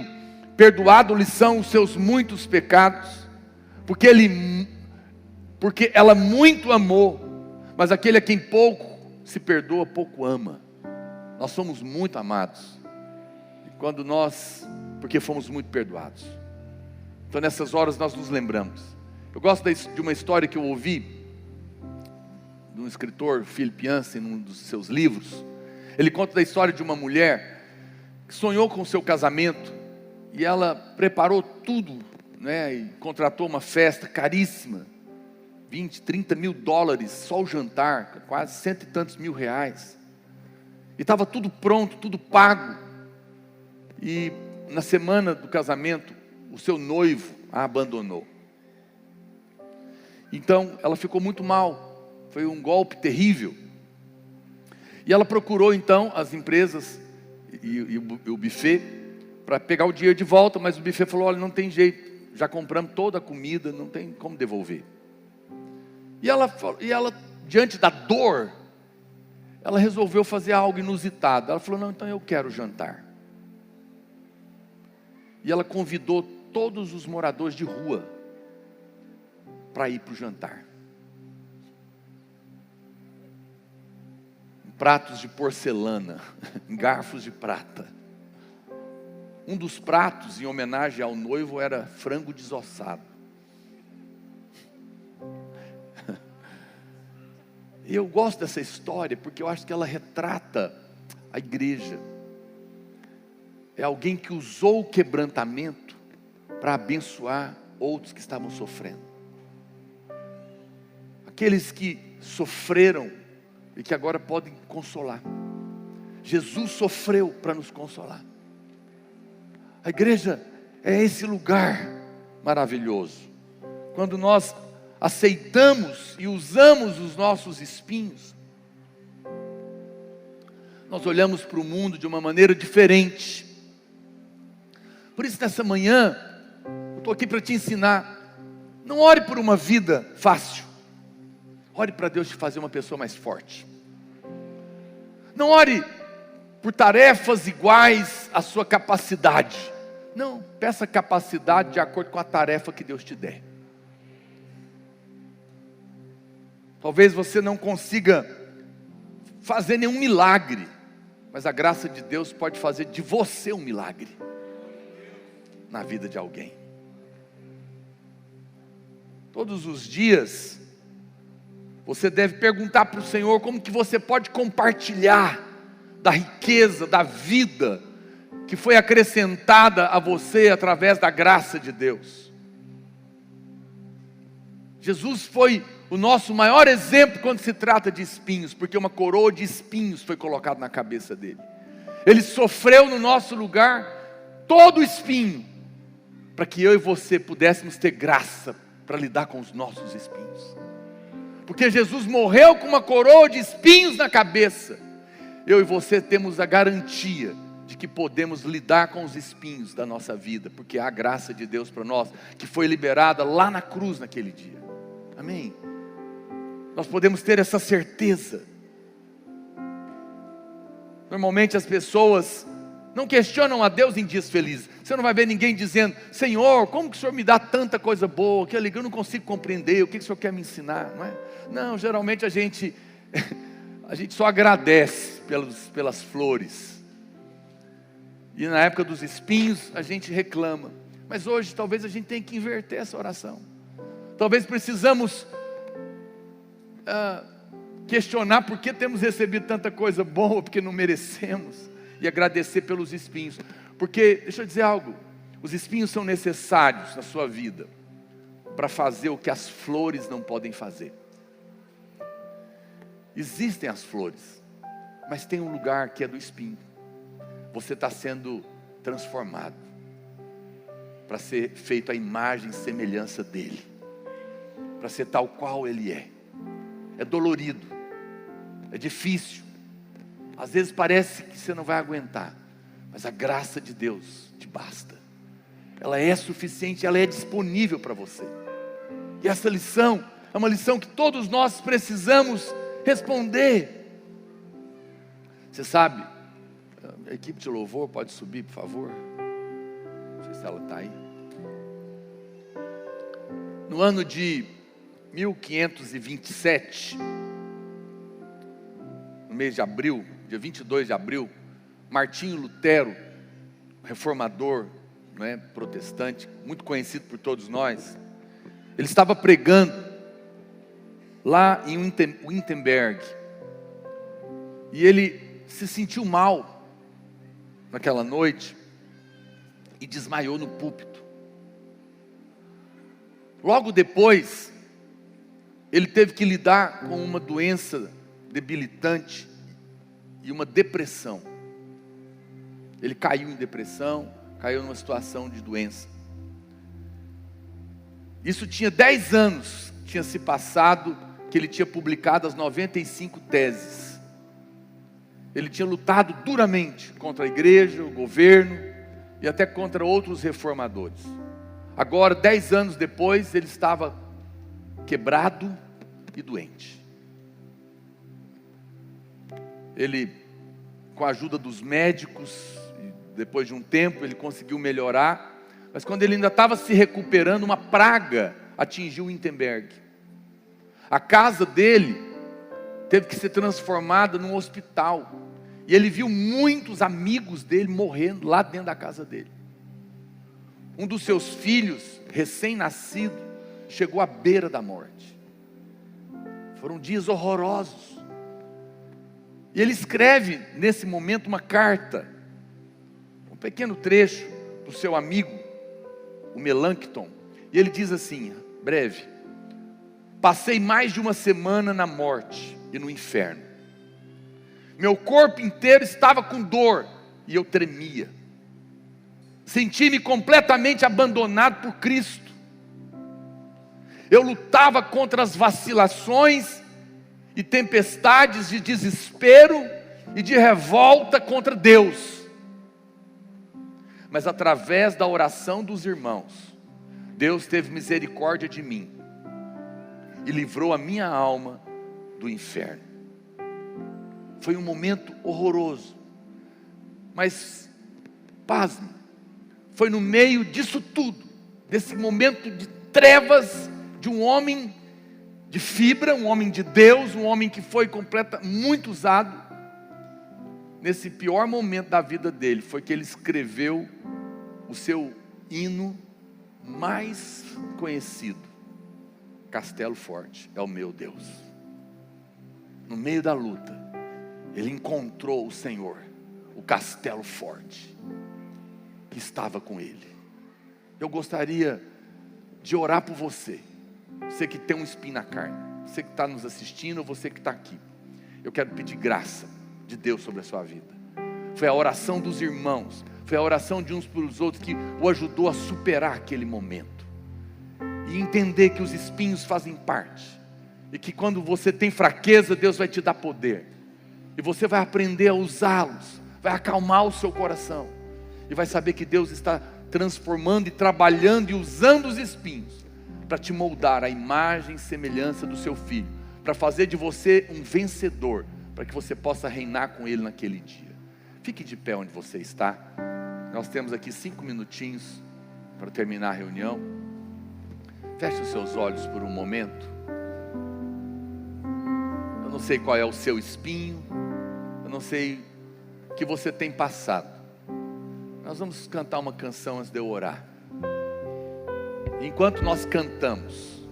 perdoados-lhe são os seus muitos pecados, porque ela muito amou, mas aquele a quem pouco se perdoa, pouco ama. Nós somos muito amados, porque fomos muito perdoados. Então nessas horas nós nos lembramos. Eu gosto de uma história que eu ouvi de um escritor, Philip Yancey, num dos seus livros. Ele conta da história de uma mulher que sonhou com o seu casamento, e ela preparou tudo, né, e contratou uma festa caríssima, 20, 30 mil dólares, só o jantar, quase 100 e tantos mil reais, e estava tudo pronto, tudo pago, e na semana do casamento, o seu noivo a abandonou. Então ela ficou muito mal, foi um golpe terrível, e ela procurou então as empresas e o buffet, para pegar o dinheiro de volta, mas o buffet falou: olha, não tem jeito, já compramos toda a comida, não tem como devolver. E ela, diante da dor, ela resolveu fazer algo inusitado. Ela falou: não, então eu quero jantar. E ela convidou todos os moradores de rua para ir para o jantar. Pratos de porcelana, garfos de prata. Um dos pratos, em homenagem ao noivo, era frango desossado. E eu gosto dessa história, porque eu acho que ela retrata a igreja. É alguém que usou o quebrantamento para abençoar outros que estavam sofrendo. Aqueles que sofreram e que agora podem consolar. Jesus sofreu para nos consolar. A igreja é esse lugar maravilhoso, quando nós aceitamos e usamos os nossos espinhos, nós olhamos para o mundo de uma maneira diferente. Por isso nessa manhã, eu estou aqui para te ensinar, não ore por uma vida fácil, ore para Deus te fazer uma pessoa mais forte. Não ore por tarefas iguais à sua capacidade. Não, peça capacidade de acordo com a tarefa que Deus te der. Talvez você não consiga fazer nenhum milagre, mas a graça de Deus pode fazer de você um milagre na vida de alguém. Todos os dias você deve perguntar para o Senhor como que você pode compartilhar da riqueza, da vida que foi acrescentada a você através da graça de Deus. Jesus foi o nosso maior exemplo quando se trata de espinhos, porque uma coroa de espinhos foi colocada na cabeça dele. Ele sofreu no nosso lugar todo o espinho, para que eu e você pudéssemos ter graça para lidar com os nossos espinhos. Porque Jesus morreu com uma coroa de espinhos na cabeça. Eu e você temos a garantia de que podemos lidar com os espinhos da nossa vida, porque há a graça de Deus para nós, que foi liberada lá na cruz naquele dia. Amém? Nós podemos ter essa certeza. Normalmente as pessoas não questionam a Deus em dias felizes. Você não vai ver ninguém dizendo: Senhor, como que o Senhor me dá tanta coisa boa, que eu não consigo compreender, o que o Senhor quer me ensinar, não é? Não, geralmente a gente só agradece pelas flores. E na época dos espinhos a gente reclama. Mas hoje talvez a gente tenha que inverter essa oração. Talvez precisamos questionar por que temos recebido tanta coisa boa, porque não merecemos, e agradecer pelos espinhos. Porque, deixa eu dizer algo, os espinhos são necessários na sua vida para fazer o que as flores não podem fazer. Existem as flores, mas tem um lugar que é do espinho. Você está sendo transformado para ser feito à imagem e semelhança dele, para ser tal qual ele é. É dolorido, é difícil, às vezes parece que você não vai aguentar, mas a graça de Deus te basta. Ela é suficiente, ela é disponível para você. E essa lição é uma lição que todos nós precisamos responder. Você sabe, a equipe de louvor pode subir, por favor? Não sei se ela está aí. No ano de 1527, no mês de abril, dia 22 de abril, Martinho Lutero, reformador, protestante, muito conhecido por todos nós, ele estava pregando lá em Wittenberg, e ele se sentiu mal naquela noite e desmaiou no púlpito. Logo depois, ele teve que lidar com uma doença debilitante e uma depressão. Ele caiu em depressão, caiu numa situação de doença. Isso tinha 10 anos, tinha se passado, que ele tinha publicado as 95 teses. Ele tinha lutado duramente contra a igreja, o governo e até contra outros reformadores. Agora, 10 anos depois, ele estava quebrado e doente. Ele, com a ajuda dos médicos, depois de um tempo ele conseguiu melhorar, mas quando ele ainda estava se recuperando, uma praga atingiu Wittenberg. A casa dele teve que ser transformada num hospital, e ele viu muitos amigos dele morrendo lá dentro da casa dele. Um dos seus filhos, recém-nascido, chegou à beira da morte. Foram dias horrorosos. E ele escreve nesse momento uma carta, um pequeno trecho para o seu amigo, o Melanchthon. E ele diz assim, breve: passei mais de uma semana na morte e no inferno. Meu corpo inteiro estava com dor e eu tremia. Senti-me completamente abandonado por Cristo. Eu lutava contra as vacilações e tempestades de desespero e de revolta contra Deus. Mas através da oração dos irmãos, Deus teve misericórdia de mim e livrou a minha alma do inferno. Foi um momento horroroso, mas pasme, foi no meio disso tudo, desse momento de trevas, de um homem de fibra, um homem de Deus, um homem que foi muito usado. Nesse pior momento da vida dele, foi que ele escreveu o seu hino mais conhecido: Castelo Forte é o meu Deus. No meio da luta, ele encontrou o Senhor, o castelo forte, que estava com ele. Eu gostaria de orar por você, você que tem um espinho na carne, você que está nos assistindo, ou você que está aqui. Eu quero pedir graça de Deus sobre a sua vida. Foi a oração dos irmãos, foi a oração de uns para os outros que o ajudou a superar aquele momento. E entender que os espinhos fazem parte. E que quando você tem fraqueza, Deus vai te dar poder. E você vai aprender a usá-los, vai acalmar o seu coração. E vai saber que Deus está transformando e trabalhando e usando os espinhos para te moldar a imagem e semelhança do seu filho, para fazer de você um vencedor, para que você possa reinar com ele naquele dia. Fique de pé onde você está. Nós temos aqui 5 minutinhos para terminar a reunião. Feche os seus olhos por um momento. Eu não sei qual é o seu espinho, eu não sei o que você tem passado. Nós vamos cantar uma canção antes de eu orar. Enquanto nós cantamos,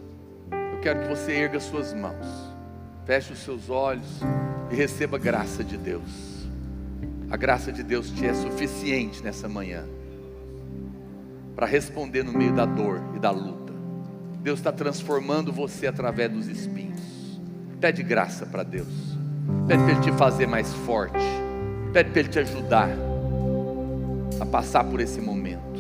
eu quero que você erga suas mãos, feche os seus olhos e receba a graça de Deus. A graça de Deus te é suficiente nessa manhã para responder no meio da dor e da luta. Deus está transformando você através dos espinhos. Pede graça para Deus, pede para Ele te fazer mais forte, pede para Ele te ajudar a passar por esse momento.